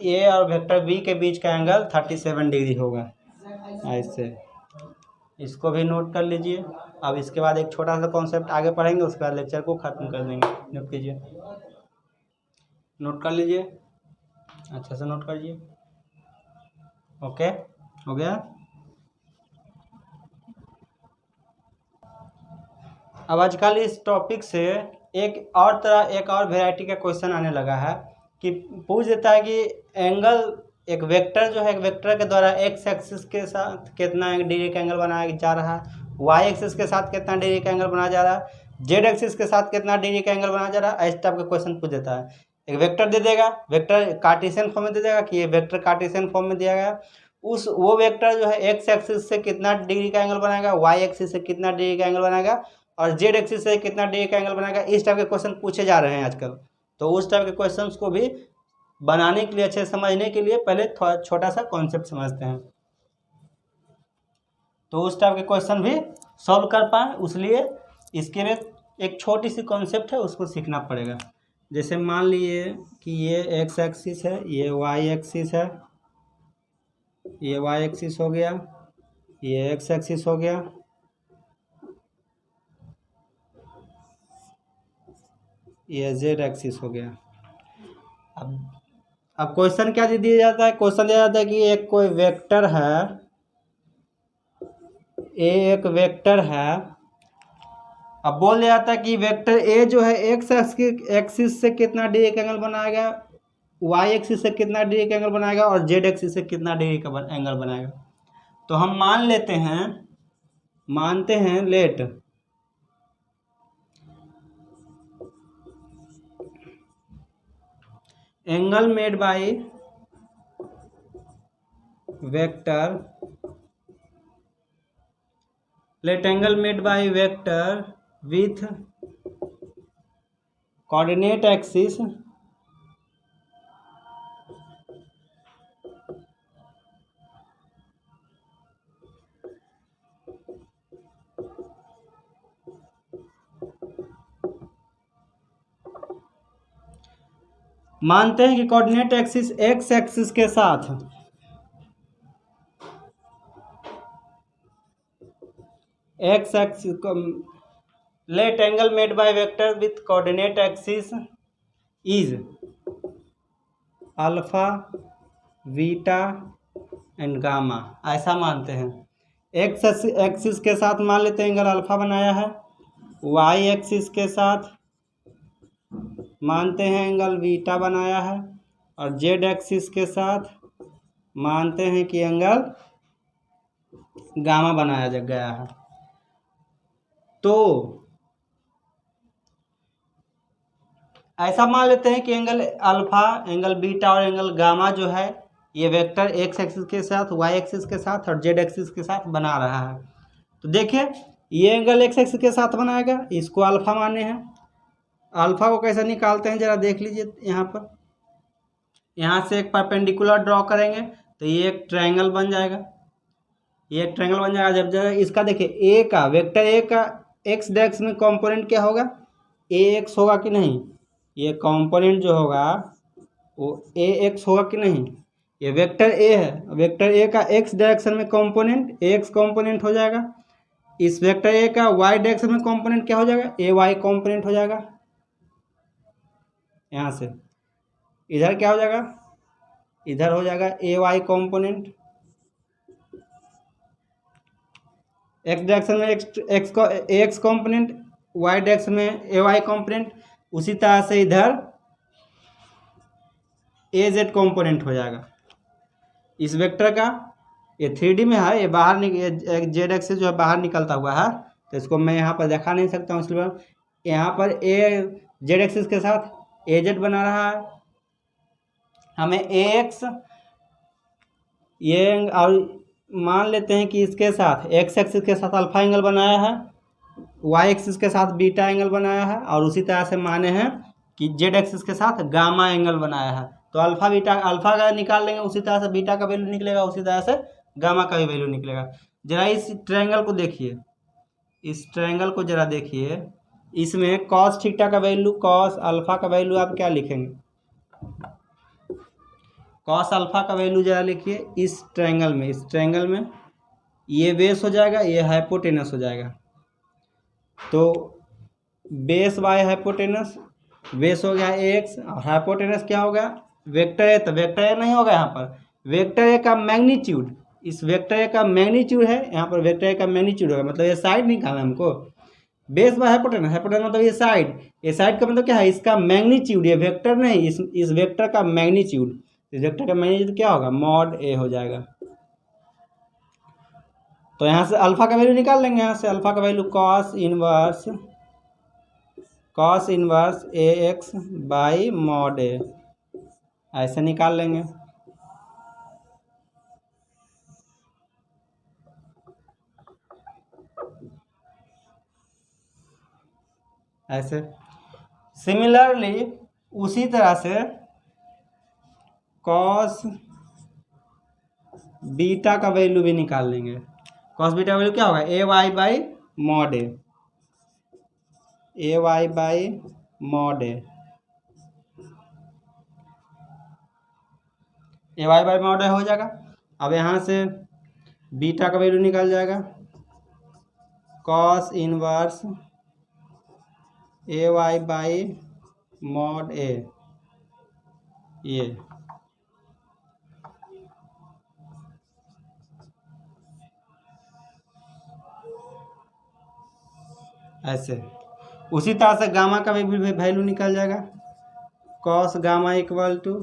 ए और वेक्टर बी के बीच का एंगल 37 डिग्री होगा। ऐसे इसको भी नोट कर लीजिए। अब इसके बाद एक छोटा सा कॉन्सेप्ट आगे पढ़ेंगे, उसके बाद लेक्चर को ख़त्म कर देंगे। नोट कीजिए, नोट कर लीजिए, अच्छा से नोट करिए। ओके, हो गया। अब आजकल इस टॉपिक से एक और वैरायटी का क्वेश्चन आने लगा है कि पूछ देता है कि एंगल, एक वेक्टर जो है, एक वेक्टर के द्वारा एक्स एक्सिस के साथ कितना डिग्री का एंगल बनाया जा रहा है, वाई एक्सिस के साथ कितना डिग्री का एंगल बनाया जा रहा है, जेड एक्सिस के साथ कितना डिग्री का एंगल बनाया जा रहा है। इस टाइप का क्वेश्चन पूछ देता है। एक वेक्टर दे देगा, वेक्टर कार्टेशियन फॉर्म में दे देगा कि ये वेक्टर कार्टेशियन फॉर्म में दिया गया। वो वेक्टर जो है एक्स एक्सिस से कितना डिग्री का एंगल बनाएगा, वाई एक्सिस से कितना डिग्री का एंगल बनाएगा और जेड एक्सिस से कितना डिग्री का एंगल बनाएगा। इस टाइप के क्वेश्चन पूछे जा रहे हैं आजकल। तो उस टाइप के क्वेश्चंस को भी बनाने के लिए, अच्छे समझने के लिए पहले थोड़ा छोटा सा कॉन्सेप्ट समझते हैं, तो उस टाइप के क्वेश्चन भी सॉल्व कर पाए, इसलिए इसके लिए एक छोटी सी कॉन्सेप्ट है, उसको सीखना पड़ेगा। जैसे मान लिए कि ये एक्स एक्सिस है, ये वाई एक्सिस है, ये वाई एक्सिस हो गया, ये एक्स एक्सिस हो गया, ये जेड एक्सिस हो गया। अब क्वेश्चन क्या दिया जाता है? क्वेश्चन दिया जाता है कि एक कोई वेक्टर है, ए एक वेक्टर है। अब बोल दिया जाता है कि वेक्टर ए जो है एक्स एक्सिस से कितना डिग्री का एंगल बनाएगा, वाई एक्सिस से कितना डिग्री का एंगल बनाएगा और जेड एक्सिस से कितना डिग्री का एंगल बनाएगा। तो हम मान लेते हैं, मानते हैं, let angle made by vector, let angle made by vector with coordinate axis मानते हैं कि कोऑर्डिनेट एक्सिस एक्स एक्सिस के साथ x axis, let angle made by vector with coordinate axis is alpha, beta and gamma. ऐसा मानते हैं। X axis के साथ मान लेते हैं एंगल अल्फा बनाया है, वाई एक्सिस के साथ मानते हैं एंगल बीटा बनाया है और जेड एक्सिस के साथ मानते हैं कि एंगल गामा बनाया गया है। तो ऐसा मान लेते हैं कि एंगल अल्फा, एंगल बीटा और एंगल गामा जो है ये वेक्टर एक्स एक्सिस के साथ, वाई एक्सिस के साथ और जेड एक्सिस के साथ बना रहा है। तो देखिए ये एंगल एक्स एक्सिस के साथ बनाएगा, इसको अल्फा माने हैं। अल्फा को कैसे निकालते हैं जरा देख लीजिए। यहाँ पर, यहाँ से एक परपेंडिकुलर ड्रॉ करेंगे तो ये एक ट्रायंगल बन जाएगा, ये एक ट्रायंगल बन जाएगा। जब इसका देखिए ए का, वेक्टर ए का एक्स डायरेक्शन में कंपोनेंट क्या होगा, ए एक्स होगा कि नहीं। ये कंपोनेंट जो होगा वो ए एक्स होगा कि नहीं। ये वेक्टर ए है, वेक्टर ए का एक्स डायरेक्शन में कंपोनेंट ए एक्स कंपोनेंट हो जाएगा। इस वेक्टर ए का वाई डायरेक्शन में कंपोनेंट क्या हो जाएगा, ए वाई कंपोनेंट हो जाएगा। यहाँ से इधर क्या हो जाएगा, इधर हो जाएगा ए वाई कंपोनेंट। एक्स डायरेक्शन में एक्स कॉम्पोनेंट, वाई डायरेक्शन में ए वाई कॉम्पोनेंट, उसी तरह से इधर ए जेड कॉम्पोनेंट हो जाएगा इस वेक्टर का। ये 3D में है, ये बाहर जेड एक्सिस जो है बाहर निकलता हुआ है, तो इसको मैं यहाँ पर दिखा नहीं सकता हूँ, इसलिए यहाँ पर ए जेड एक्सिस के साथ ए जेड बना रहा है हमें ए एक्स, ये और मान लेते हैं कि इसके साथ एक्स एक्सिस के साथ अल्फा एंगल बनाया है, वाई एक्सिस के साथ बीटा एंगल बनाया है, और उसी तरह से माने हैं कि जेड एक्सिस के साथ गामा एंगल बनाया है। तो अल्फा बीटा, अल्फा का निकाल लेंगे, उसी तरह से बीटा का वैल्यू निकलेगा, उसी तरह से गामा का भी वैल्यू निकलेगा। जरा इस ट्रायंगल को देखिए, इस ट्रायंगल को जरा देखिए, इसमें कॉस थीटा का वैल्यू, कॉस अल्फा का वैल्यू आप क्या लिखेंगे? कॉस अल्फा का वैल्यू जरा लिखिए इस ट्रायंगल में। इस ट्रायंगल में ये बेस हो जाएगा, ये हाइपोटेनस हो जाएगा। तो बेस बाय हाइपोटेनस, बेस हो गया एक्स और हाइपोटेनस क्या होगा? Vector A. तो वेक्टर ए नहीं होगा यहाँ पर, वेक्टर ए का मैग्नीट्यूड, इस वेक्टर ए का मैग्नीट्यूड है यहाँ पर, वेक्टर ए का मैग्नीट्यूड होगा, मतलब ये साइड निकालना हमको। बेस बाय हाइपोटेनस, हाइपोटेनस मतलब ये साइड, ये साइड का मतलब क्या है? इसका मैग्नीट्यूड, ये वेक्टर नहीं, इस वेक्टर का मैग्नीट्यूड, इस वेक्टर का मैग्नीट्यूड क्या होगा? मॉड ए हो जाएगा। तो यहाँ से अल्फा का वैल्यू निकाल लेंगे, यहाँ से अल्फा का value cos inverse A X by mod A, ऐसे निकाल लेंगे। ऐसे सिमिलरली उसी तरह से कॉस बीटा का वैल्यू भी निकाल लेंगे। कॉस बीटा का वैल्यू क्या होगा? A Y by mod A, A Y by mod A, A Y by mod A हो जाएगा। अब यहाँ से बीटा का वैल्यू निकल जाएगा, cos inverse A Y by mod A, ये ऐसे। उसी तरह से गामा का भी वैल्यू निकल जाएगा, cos gamma equal to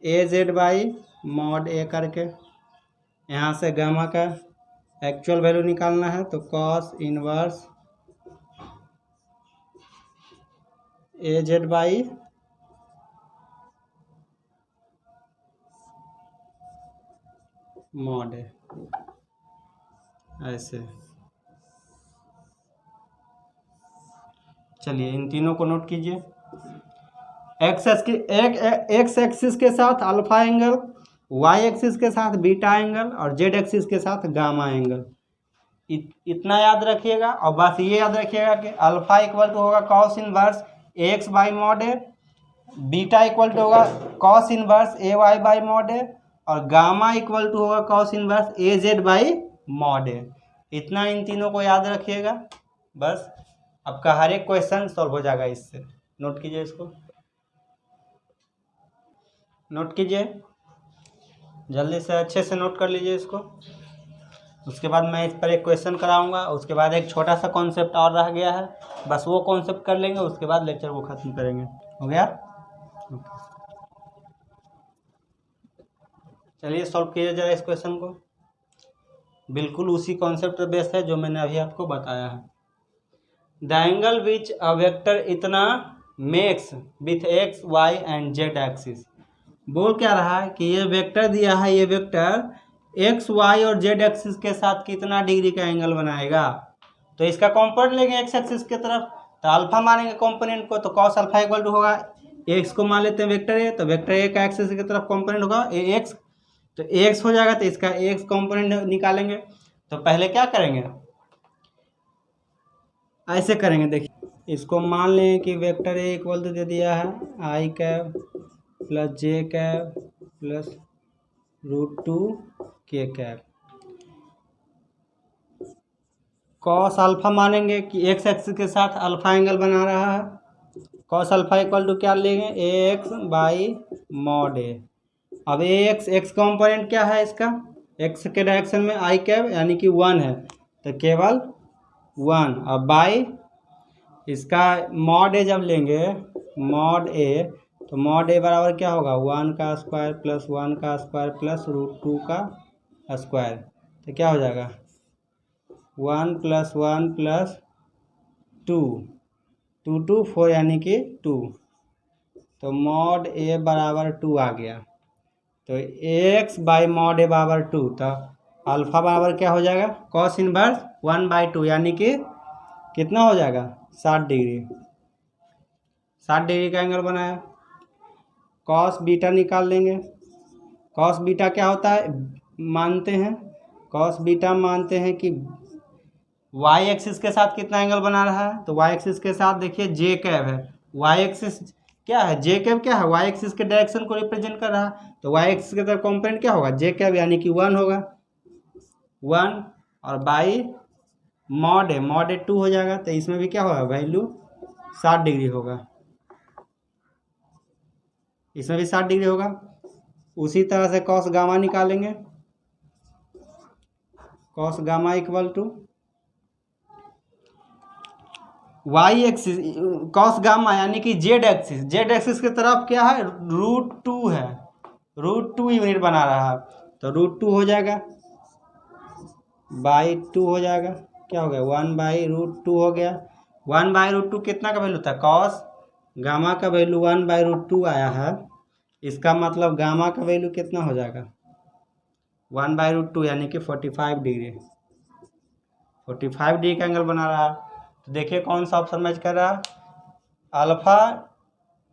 A Z by mod A करके। यहाँ से गामा का एक्चुअल वैल्यू निकालना है, तो cos inverse A Z by mod A, ऐसे। चलिए इन तीनों को नोट कीजिए। एक्स एक्सिस के साथ अल्फा एंगल, वाई एक्सिस के साथ बीटा एंगल और जेड एक्सिस के साथ गामा एंगल, इतना याद रखिएगा। और बस ये याद रखिएगा कि अल्फा इक्वल टू होगा cos inverse A X by mod A, beta equal to होगा cos inverse A Y by mod A, और गामा इक्वल टू होगा cos inverse A Z by mod A. इतना इन तीनों को याद रखिएगा, बस आपका हर एक क्वेश्चन सॉल्व हो जाएगा इससे। नोट कीजिए, इसको नोट कीजिए, जल्दी से अच्छे से नोट कर लीजिए इसको। उसके बाद मैं इस पर एक क्वेश्चन कराऊंगा, उसके बाद एक छोटा सा कॉन्सेप्ट और रह गया है, बस वो कॉन्सेप्ट कर लेंगे, उसके बाद लेक्चर को ख़त्म करेंगे। हो गया? चलिए सॉल्व कीजिए जरा इस क्वेश्चन को। बिल्कुल उसी कॉन्सेप्ट बेस है जो मैंने अभी आपको बताया है। The angle which a vector इतना makes with X Y and Z axis. बोल क्या रहा है कि ये वेक्टर दिया है, ये वेक्टर एक्स वाई और जेड एक्सिस के साथ कितना डिग्री का एंगल बनाएगा। तो इसका कॉम्पोनेंट लेंगे एक्स एक्सिस की तरफ, तो अल्फा मानेंगे कॉम्पोनेंट को, तो कॉस अल्फा इक्वल टू होगा एक्स को मान लेते हैं वेक्टर ए, तो वेक्टर ए का एक्सिस की तरफ कॉम्पोनेंट होगा ए एक्स, तो एक्स हो जाएगा, तो इसका एक्स कॉम्पोनेंट निकालेंगे। तो पहले क्या करेंगे? ऐसे करेंगे, देखिए इसको मान लें कि वेक्टर ए इक्वल टू दे दिया है I cap plus J cap plus √2 के कैप। कॉस अल्फा मानेंगे कि एक्स एक्सिस के साथ अल्फा एंगल बना रहा है, कॉस अल्फा इक्वल टू क्या लेंगे? ए एक्स बाई मॉड ए। अब ए एक्स, एक्स कॉम्पोनेंट क्या है इसका? एक्स के डायरेक्शन में आई कैप यानी कि 1 है, तो केवल 1, और बाई इसका मॉड ए जब लेंगे, मॉड ए, तो मॉड ए बराबर क्या होगा, 1 का स्क्वायर प्लस 1 का स्क्वायर प्लस √2 का स्क्वायर। तो क्या हो जाएगा 1 + 1 + 2, 2 2 4 यानी कि 2। तो मॉड ए बराबर 2 आ गया। तो x बाई मॉड ए बराबर 2, तो अल्फ़ा बराबर क्या हो जाएगा cos इनवर्स 1/2 यानी कि कितना हो जाएगा 60 डिग्री। 60 डिग्री का एंगल बनाया। cos बीटा निकाल लेंगे। cos बीटा क्या होता है मानते हैं, cos बीटा मानते हैं कि y एक्सिस के साथ कितना एंगल बना रहा है। तो y एक्सिस के साथ देखिए जे कैब है, y एक्सिस क्या है, जे कैब क्या है, y एक्सिस के डायरेक्शन को रिप्रेजेंट कर रहा है। तो y एक्सिस के तरफ कॉम्पोनेंट क्या होगा जे कैब यानी कि 1 होगा, 1, और बाई मॉड ए 2 हो जाएगा। तो इसमें भी क्या होगा वैल्यू 60 डिग्री होगा, इसमें भी 60 डिग्री होगा। उसी तरह से कॉस गामा निकालेंगे। Cos gamma equal to Y axis, cos gamma यानी कि जेड एक्सिस की तरफ क्या है √2 है, √2 यूनिट बना रहा है। तो √2 हो जाएगा बाई 2 हो जाएगा, क्या हो गया 1/√2 हो गया। 1/√2 कितना का वैल्यू था, कॉस गामा का वैल्यू 1/√2 आया है। इसका मतलब गामा का वैल्यू कितना हो जाएगा 1/√2 यानी कि 45 डिग्री, 45 डिग्री का एंगल बना रहा है। तो देखिए कौन सा ऑप्शन मैच कर रहा है, अल्फ़ा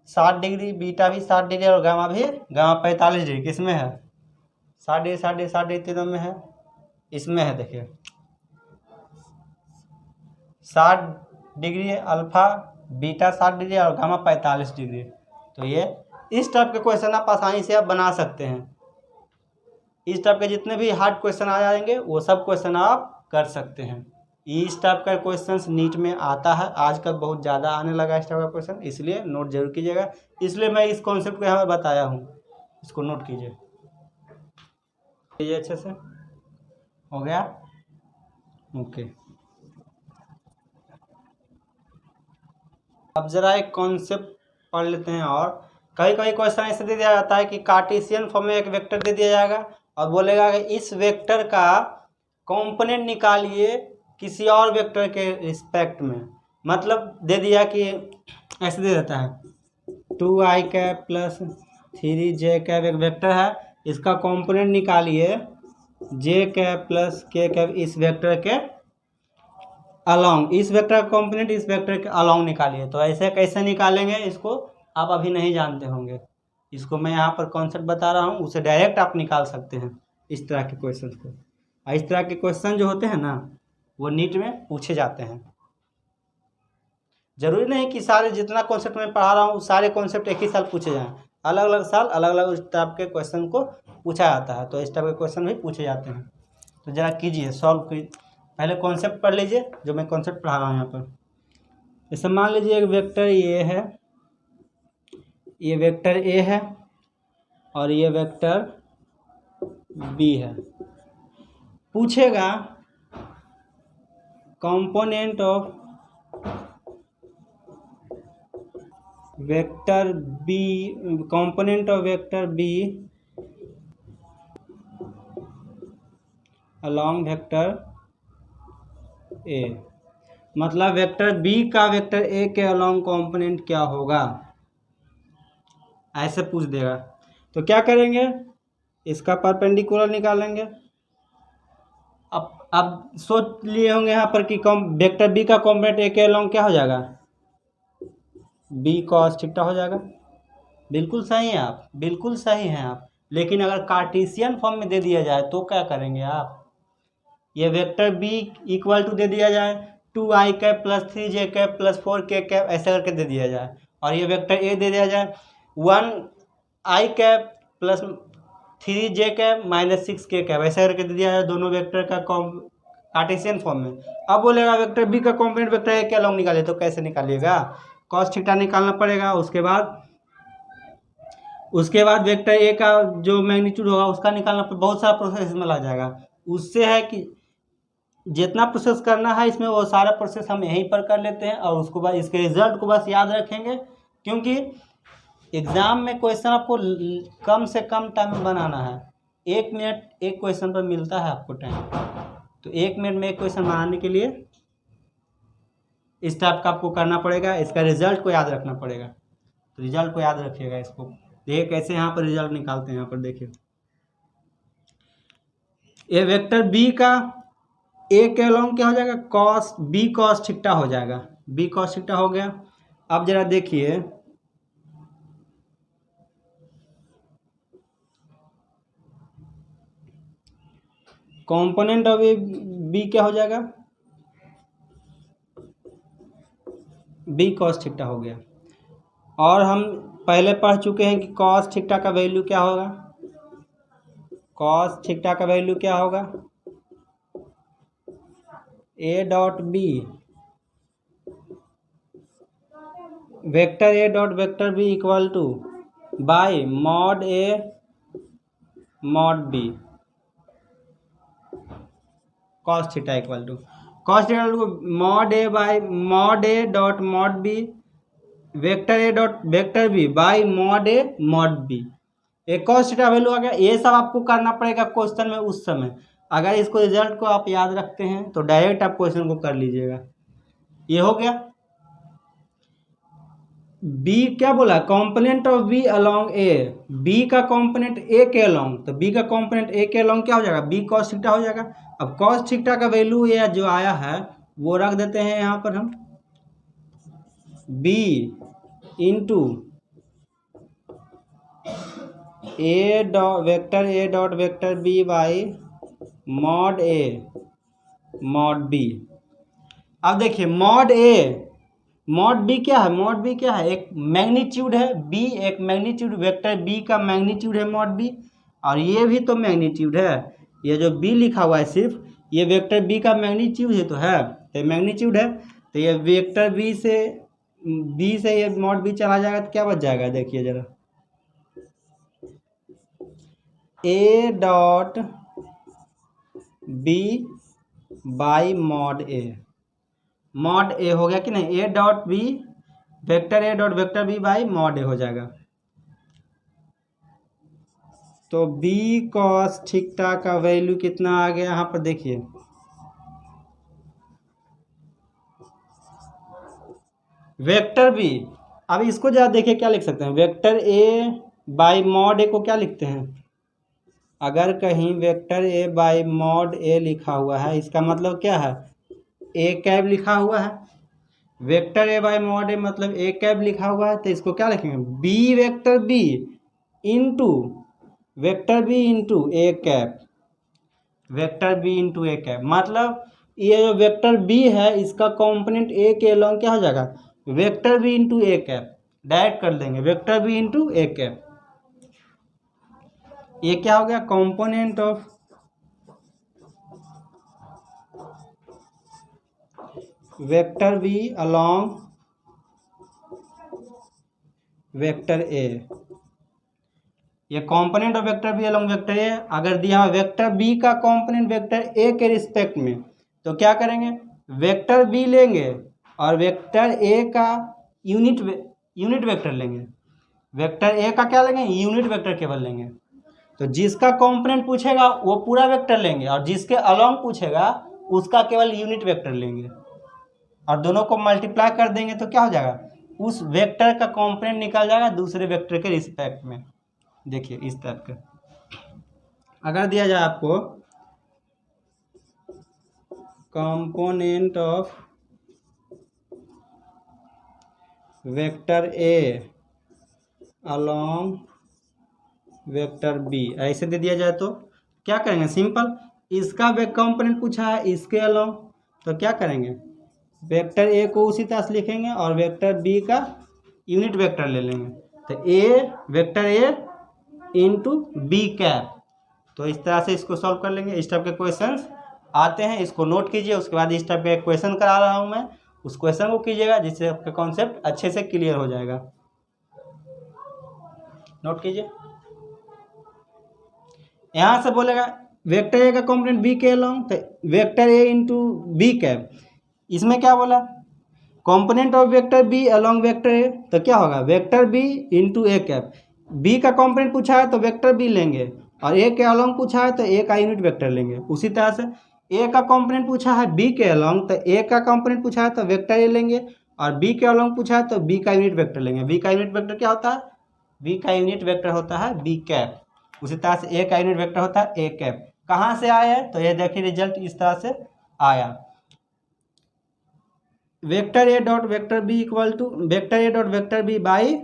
60 डिग्री, बीटा भी 60 डिग्री और गामा 45 डिग्री। किस में है 60 डिग्री 60 डिग्री 60 डिग्री तीनों में है, इसमें है। देखिए 60 डिग्री अल्फ़ा, बीटा 60 डिग्री और गामा 45 डिग्री। तो ये इस टाइप के क्वेश्चन आप आसानी से आप बना सकते हैं। इस टाइप के जितने भी हार्ड क्वेश्चन आ जाएंगे वो सब क्वेश्चन आप कर सकते हैं। इस टाइप का क्वेश्चन नीट में आता है, आजकल बहुत ज़्यादा आने लगा इस टाइप का क्वेश्चन, इसलिए नोट जरूर कीजिएगा। इसलिए मैं इस कॉन्सेप्ट को यहाँ पर बताया हूँ, इसको नोट कीजिए। ये अच्छे से हो गया, ओके। अब ज़रा एक कॉन्सेप्ट पढ़ लेते हैं। और कई क्वेश्चन ऐसे दे दिया जाता है कि कार्टेशियन फॉर्म में एक वेक्टर दे दिया जाएगा और बोलेगा कि इस वेक्टर का कंपोनेंट निकालिए किसी और वेक्टर के रिस्पेक्ट में। मतलब दे दिया कि ऐसे दे देता है 2i cap plus 3j cap एक वेक्टर है, इसका कंपोनेंट निकालिए j cap plus k cap इस वेक्टर के अलॉन्ग, इस वेक्टर का कंपोनेंट इस वेक्टर के अलॉन्ग निकालिए। तो ऐसे कैसे निकालेंगे इसको आप अभी नहीं जानते होंगे, इसको मैं यहाँ पर कॉन्सेप्ट बता रहा हूँ, उसे डायरेक्ट आप निकाल सकते हैं इस तरह के क्वेश्चन को। इस तरह के क्वेश्चन जो होते हैं ना वो नीट में पूछे जाते हैं। जरूरी नहीं कि सारे जितना कॉन्सेप्ट मैं पढ़ा रहा हूँ सारे कॉन्सेप्ट एक ही साल पूछे जाएँ, अलग अलग साल अलग अलग उस टाइप के क्वेश्चन को पूछा जाता है। तो इस टाइप के क्वेश्चन भी पूछे जाते हैं। तो ज़रा कीजिए सॉल्व कीजिए, पहले कॉन्सेप्ट पढ़ लीजिए जो मैं कॉन्सेप्ट पढ़ा रहा हूँ यहाँ पर। जैसे मान लीजिए एक वेक्टर ये है, ये वेक्टर ए है और ये वेक्टर बी है। पूछेगा component of vector B, component of vector B along vector A. मतलब वेक्टर बी का वेक्टर ए के अलॉन्ग कंपोनेंट क्या होगा, ऐसे पूछ देगा। तो क्या करेंगे, इसका परपेंडिकुलर निकालेंगे। अब सोच लिए होंगे यहाँ पर कि वेक्टर बी का कंपोनेंट ए के अलॉन्ग क्या हो जाएगा बी कॉस थीटा हो जाएगा। बिल्कुल सही है आप, बिल्कुल सही हैं आप। लेकिन अगर कार्टेशियन फॉर्म में दे दिया जाए तो क्या करेंगे आप, ये वेक्टर बी इक्वल टू दे दिया जाए 2i cap plus 3j cap plus 4k cap ऐसे करके दे दिया जाए, और ये वेक्टर ए दे दिया जाए 1i cap plus 3j cap minus 6k cap ऐसे करके दे दिया जाए दोनों वेक्टर का कार्टेशियन फॉर्म में। अब बोलेगा वेक्टर बी का कॉम्पोनेंट वेक्टर ए के अलॉन्ग निकाले, तो कैसे निकालिएगा, कॉस थीटा निकालना पड़ेगा। उसके बाद वेक्टर ए का जो मैग्नीट्यूड होगा उसका निकालना, बहुत सारा प्रोसेस इसमें लग जाएगा। उससे है कि जितना प्रोसेस करना है इसमें वो सारा प्रोसेस हम यहीं पर कर लेते हैं और उसको बाद इसके रिजल्ट को बस याद रखेंगे, क्योंकि एग्ज़ाम में क्वेश्चन आपको कम से कम टाइम में बनाना है। 1 मिनट एक क्वेश्चन पर मिलता है आपको टाइम, तो 1 मिनट में एक क्वेश्चन बनाने के लिए इस टाइप का आपको करना पड़ेगा। इसका रिजल्ट को याद रखना पड़ेगा, तो रिजल्ट को याद रखिएगा। इसको देखिए कैसे यहाँ पर रिजल्ट निकालते हैं। यहाँ पर देखिए ये वेक्टर बी का ए के अलॉन्ग क्या हो जाएगा, कॉस बी कॉस थीटा हो जाएगा। बी कॉस थीटा हो गया। अब जरा देखिए कंपोनेंट ऑफ ए बी क्या हो जाएगा, बी कॉस थीटा हो गया। और हम पहले पढ़ चुके हैं कि कॉस थीटा का वैल्यू क्या होगा, कॉस थीटा का वैल्यू क्या होगा, A dot B vector A dot vector B equal to by mod A mod B cos theta equal to mod A by mod A dot mod B vector A dot vector B by mod A mod B. एक cos theta value आ गया। ये सब आपको करना पड़ेगा question में उस समय। अगर इसको रिजल्ट को आप याद रखते हैं तो डायरेक्ट आप क्वेश्चन को कर लीजिएगा। ये हो गया। बी क्या बोला, component of B along A, B का कंपोनेंट ए के अलोंग, तो बी का कंपोनेंट ए के अलोंग क्या हो जाएगा, बी कॉस थीटा हो जाएगा। अब कॉस थीटा का वैल्यू ये जो आया है वो रख देते हैं यहाँ पर हम, B into A dot vector B by mod A mod B. अब देखिए मॉड ए मॉड बी क्या है, मॉड बी क्या है, एक मैग्नीट्यूड है बी, एक मैग्नीट्यूड वेक्टर बी का मैग्नीट्यूड है मॉड बी, और ये भी तो मैग्नीट्यूड है। ये जो बी लिखा हुआ है सिर्फ ये वेक्टर बी का मैग्नीट्यूड ही तो है, तो मैग्नीट्यूड है। तो ये वेक्टर बी से ये मॉड बी चला जाएगा तो क्या बच जाएगा, देखिए जरा, A dot B by mod A हो गया कि नहीं, A dot B vector B by mod A हो जाएगा। तो बी कॉस थीटा का वैल्यू कितना आ गया यहाँ पर देखिए, वेक्टर बी। अब इसको जरा देखिए क्या लिख सकते हैं, vector A by mod A को क्या लिखते हैं, अगर कहीं वेक्टर ए बाई मॉड ए लिखा हुआ है इसका मतलब क्या है, ए कैब लिखा हुआ है। वेक्टर ए बाई मॉड ए मतलब ए कैब लिखा हुआ है, तो इसको क्या लिखेंगे, B vector B into vector B into A cap, vector B into A cap. मतलब ये जो वेक्टर बी है इसका कंपोनेंट ए के अलॉन्ग क्या हो जाएगा, vector B into A cap. Direct कर देंगे vector B into A cap. ये क्या हो गया, component of vector B along vector A. ये component of vector B along vector A अगर दिया है वेक्टर बी का कंपोनेंट वेक्टर ए के रिस्पेक्ट में, तो क्या करेंगे, वेक्टर बी लेंगे और वेक्टर ए का यूनिट वेक्टर लेंगे। वेक्टर ए का क्या लेंगे, यूनिट वेक्टर केवल लेंगे। तो जिसका कंपोनेंट पूछेगा वो पूरा वेक्टर लेंगे और जिसके अलॉन्ग पूछेगा उसका केवल यूनिट वेक्टर लेंगे, और दोनों को मल्टीप्लाई कर देंगे तो क्या हो जाएगा, उस वेक्टर का कंपोनेंट निकल जाएगा दूसरे वेक्टर के रिस्पेक्ट में। देखिए इस टाइप का अगर दिया जाए आपको component of vector A along vector B ऐसे दे दिया जाए तो क्या करेंगे, सिंपल, इसका कंपोनेंट पूछा है इसके अलॉन्ग, तो क्या करेंगे, वेक्टर ए को उसी तरह से लिखेंगे और वेक्टर बी का यूनिट वेक्टर ले लेंगे। तो A vector A into B cap. तो इस तरह से इसको सॉल्व कर लेंगे। इस टाइप के क्वेश्चंस आते हैं, इसको नोट कीजिए। उसके बाद इस टाइप का एक क्वेश्चन करा रहा हूँ मैं, उस क्वेश्चन को कीजिएगा जिससे आपका कॉन्सेप्ट अच्छे से क्लियर हो जाएगा। नोट कीजिए। यहाँ से बोलेगा वेक्टर ए का कॉम्पोनेंट बी के अलोंग, तो vector A into B cap. इसमें क्या बोला, component of vector B along vector A, तो क्या होगा vector B into A cap. B का कॉम्पोनेंट पूछा है तो वेक्टर बी लेंगे, और ए के अलोंग पूछा है तो ए का यूनिट वेक्टर लेंगे। उसी तरह से ए का कॉम्पोनेंट पूछा है बी के अलोंग, तो ए का कॉम्पोनेंट पूछा है तो वेक्टर ए लेंगे, और बी के अलोंग पूछा है तो बी का यूनिट वेक्टर लेंगे। बी का यूनिट वेक्टर क्या होता है, बी का यूनिट वेक्टर होता है बी कैप। उसी तरह से ए का यूनिट वेक्टर होता है ए कैप। कहाँ से आया है, तो ये देखिए रिजल्ट इस तरह से आया, vector A dot vector B equal to vector A dot vector B by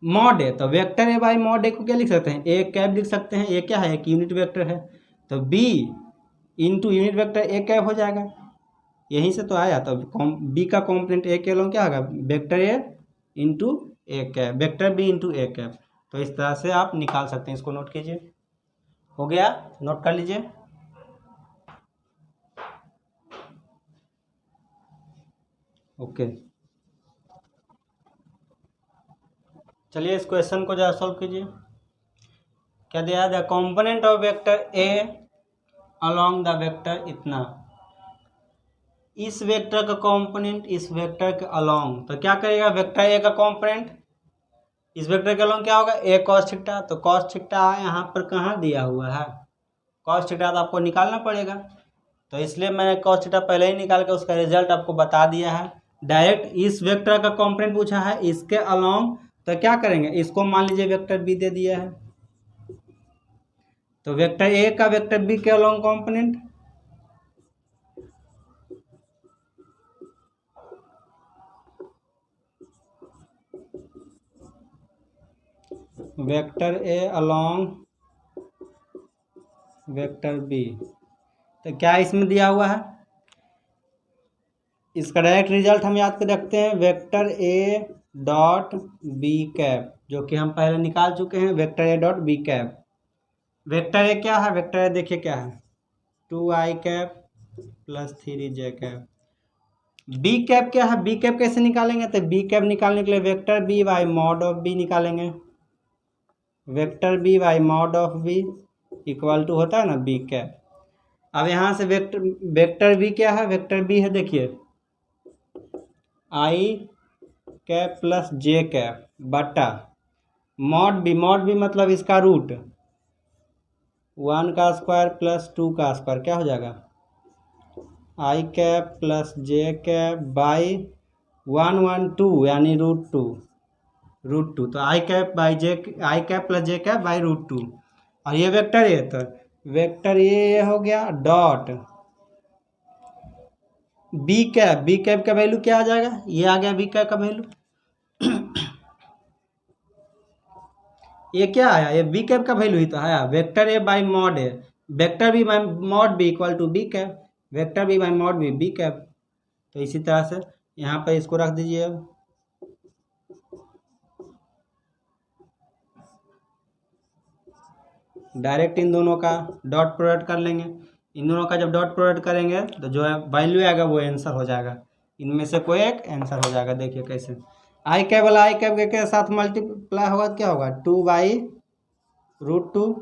mod A. तो vector A by mod A को क्या लिख सकते हैं, ए कैप लिख सकते हैं। ए क्या है, एक यूनिट वेक्टर है, तो B into unit vector A cap हो जाएगा। यहीं से तो आया, तो बी का कॉम्पोनेंट ए के अलोंग क्या होगा, vector A into A cap, vector B into A cap. तो इस तरह से आप निकाल सकते हैं। इसको नोट कीजिए, हो गया, नोट कर लीजिए। ओके, चलिए इस क्वेश्चन को जरा सॉल्व कीजिए। क्या दिया है, the component of vector A along the vector इतना, इस वेक्टर का कंपोनेंट इस वेक्टर के अलोंग, तो क्या करेगा, वेक्टर ए का कंपोनेंट इस वेक्टर के अलोंग क्या होगा, ए कॉस थीटा। तो कॉस थीटा यहाँ पर कहाँ दिया हुआ है, कॉस थीटा तो आपको निकालना पड़ेगा, तो इसलिए मैंने कॉस थीटा पहले ही निकाल के उसका रिजल्ट आपको बता दिया है। डायरेक्ट इस वेक्टर का कंपोनेंट पूछा है इसके अलोंग, तो क्या करेंगे, इसको मान लीजिए वेक्टर बी दे दिया है, तो वेक्टर ए का वेक्टर बी के along component, vector A along vector B, तो क्या इसमें दिया हुआ है, इसका डायरेक्ट रिजल्ट हम याद कर रखते हैं, vector A dot B cap, जो कि हम पहले निकाल चुके हैं, vector A dot B cap. Vector A क्या है, वेक्टर ए देखिए क्या है, 2i cap plus 3j cap. B cap क्या है, बी कैप कैसे निकालेंगे, तो बी कैप निकालने के लिए vector B by mod of B निकालेंगे, vector B by mod of B equal to होता है ना बी कैप। अब यहाँ से वेक्टर बी क्या है, वेक्टर बी है देखिए आई कैप प्लस जे कैप बटा मॉड बी मतलब इसका रूट 1 का स्क्वायर प्लस 2 का स्क्वायर, क्या हो जाएगा I cap plus J cap by 1 1 2 यानी रूट टू, तो I cap by J, I cap plus J cap by root 2, और ये वेक्टर ए, तो वेक्टर ये हो गया डॉट बी कैप का वैल्यू क्या आ जाएगा, ये आ गया बी कैप का वैल्यू। ये क्या आया, ये बी कैप का वैल्यू ही तो आया, vector A by mod A, vector B by mod B equal to B cap, vector B by mod B cap. तो इसी तरह से यहाँ पर इसको रख दीजिए। अब डायरेक्ट इन दोनों का डॉट प्रोडक्ट कर लेंगे, इन दोनों का जब डॉट प्रोडक्ट करेंगे तो जो है वैल्यू आएगा वो आंसर हो जाएगा, इनमें से कोई एक आंसर हो जाएगा। देखिए कैसे, आई कैप वाला आई कैप के साथ मल्टीप्लाई होगा तो क्या होगा 2 बाई रूट 2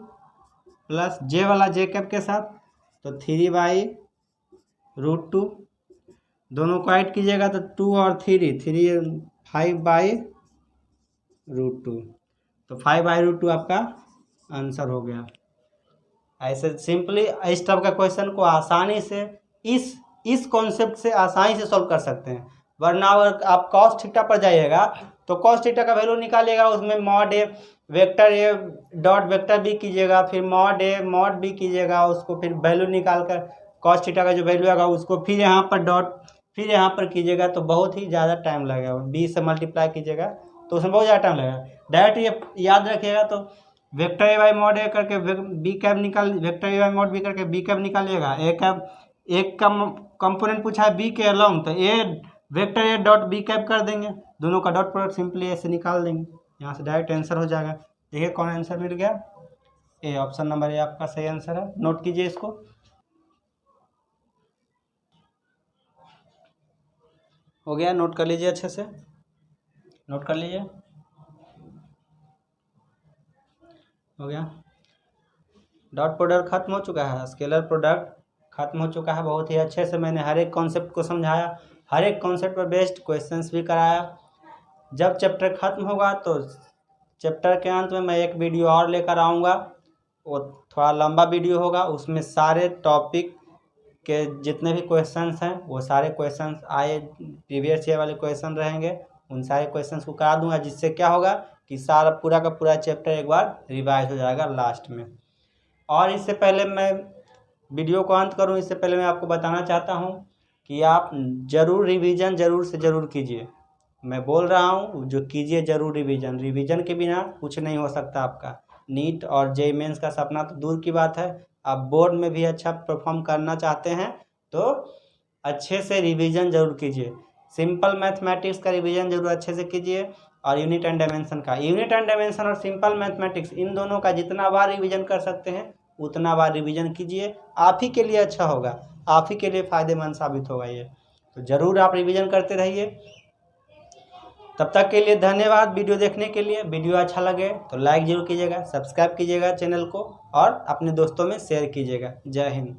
प्लस जे वाला जे कैप के साथ तो 3 बाई रूट 2, दोनों को ऐड कीजिएगा तो 2 और 3 5 बाई रूट 2, तो 5 बाई रूट 2 आपका आंसर हो गया। ऐसे सिंपली इस टाइप का क्वेश्चन को आसानी से इस कॉन्सेप्ट से आसानी से सॉल्व कर सकते हैं। वरना अगर आप कॉस थीटा पर जाइएगा तो कॉस थीटा का वैल्यू निकालिएगा, उसमें mod A vector A dot vector B कीजिएगा, फिर मॉड ए मॉड बी कीजिएगा, उसको फिर वैल्यू निकाल कर कॉस थीटा का जो वैल्यू आएगा उसको फिर यहाँ पर डॉट फिर यहाँ पर कीजिएगा, तो बहुत ही ज़्यादा टाइम लगेगा। बी से मल्टीप्लाई कीजिएगा तो उसमें बहुत ज़्यादा टाइम लगेगा। डायरेक्ट ये याद रखिएगा, तो vector A by mod A करके बी कैप निकाल, vector A by mod B करके बी कैप निकालिएगा। ए कैप एक का कंपोनेंट पूछा है बी के अलोंग, तो A vector A dot B cap कर देंगे, दोनों का डॉट प्रोडक्ट सिंपली ऐसे निकाल देंगे, यहाँ से डायरेक्ट आंसर हो जाएगा। देखिए कौन आंसर मिल गया, ए, ऑप्शन नंबर ए आपका सही आंसर है। नोट कीजिए इसको, हो गया, नोट कर लीजिए अच्छे से, नोट कर लीजिए, हो गया। डॉट प्रोडक्ट खत्म हो चुका है, स्केलर प्रोडक्ट खत्म हो चुका है। बहुत ही अच्छे से मैंने हर एक कॉन्सेप्ट को समझाया, हर एक कॉन्सेप्ट पर बेस्ड क्वेश्चंस भी कराया। जब चैप्टर ख़त्म होगा तो चैप्टर के अंत में मैं एक वीडियो और लेकर आऊँगा, वो थोड़ा लंबा वीडियो होगा। उसमें सारे टॉपिक के जितने भी क्वेश्चंस हैं वो सारे क्वेश्चंस आए प्रीवियस ईयर वाले क्वेश्चन रहेंगे, उन सारे क्वेश्चंस को करा दूंगा, जिससे क्या होगा कि सारा पूरा का पूरा चैप्टर एक बार रिवाइज हो जाएगा लास्ट में। और इससे पहले मैं वीडियो को अंत करूं, इससे पहले मैं आपको बताना चाहता हूं कि आप ज़रूर रिवीजन ज़रूर से ज़रूर कीजिए। मैं बोल रहा हूं जो कीजिए ज़रूर रिवीजन, रिवीजन के बिना कुछ नहीं हो सकता आपका। नीट और जेईई मेंस का सपना तो दूर की बात है, आप बोर्ड में भी अच्छा परफॉर्म करना चाहते हैं तो अच्छे से रिवीजन ज़रूर कीजिए। सिंपल मैथमेटिक्स का रिवीजन ज़रूर अच्छे से कीजिए, और यूनिट एंड डायमेंशन का, यूनिट एंड डायमेंशन और सिंपल मैथमेटिक्स इन दोनों का जितना बार रिवीजन कर सकते हैं उतना बार रिवीजन कीजिए। आप ही के लिए अच्छा होगा, आप ही के लिए फ़ायदेमंद साबित होगा ये। तो ज़रूर आप रिवीजन करते रहिए। तब तक के लिए धन्यवाद वीडियो देखने के लिए। वीडियो अच्छा लगे तो लाइक ज़रूर कीजिएगा, सब्सक्राइब कीजिएगा चैनल को, और अपने दोस्तों में शेयर कीजिएगा। जय हिंद।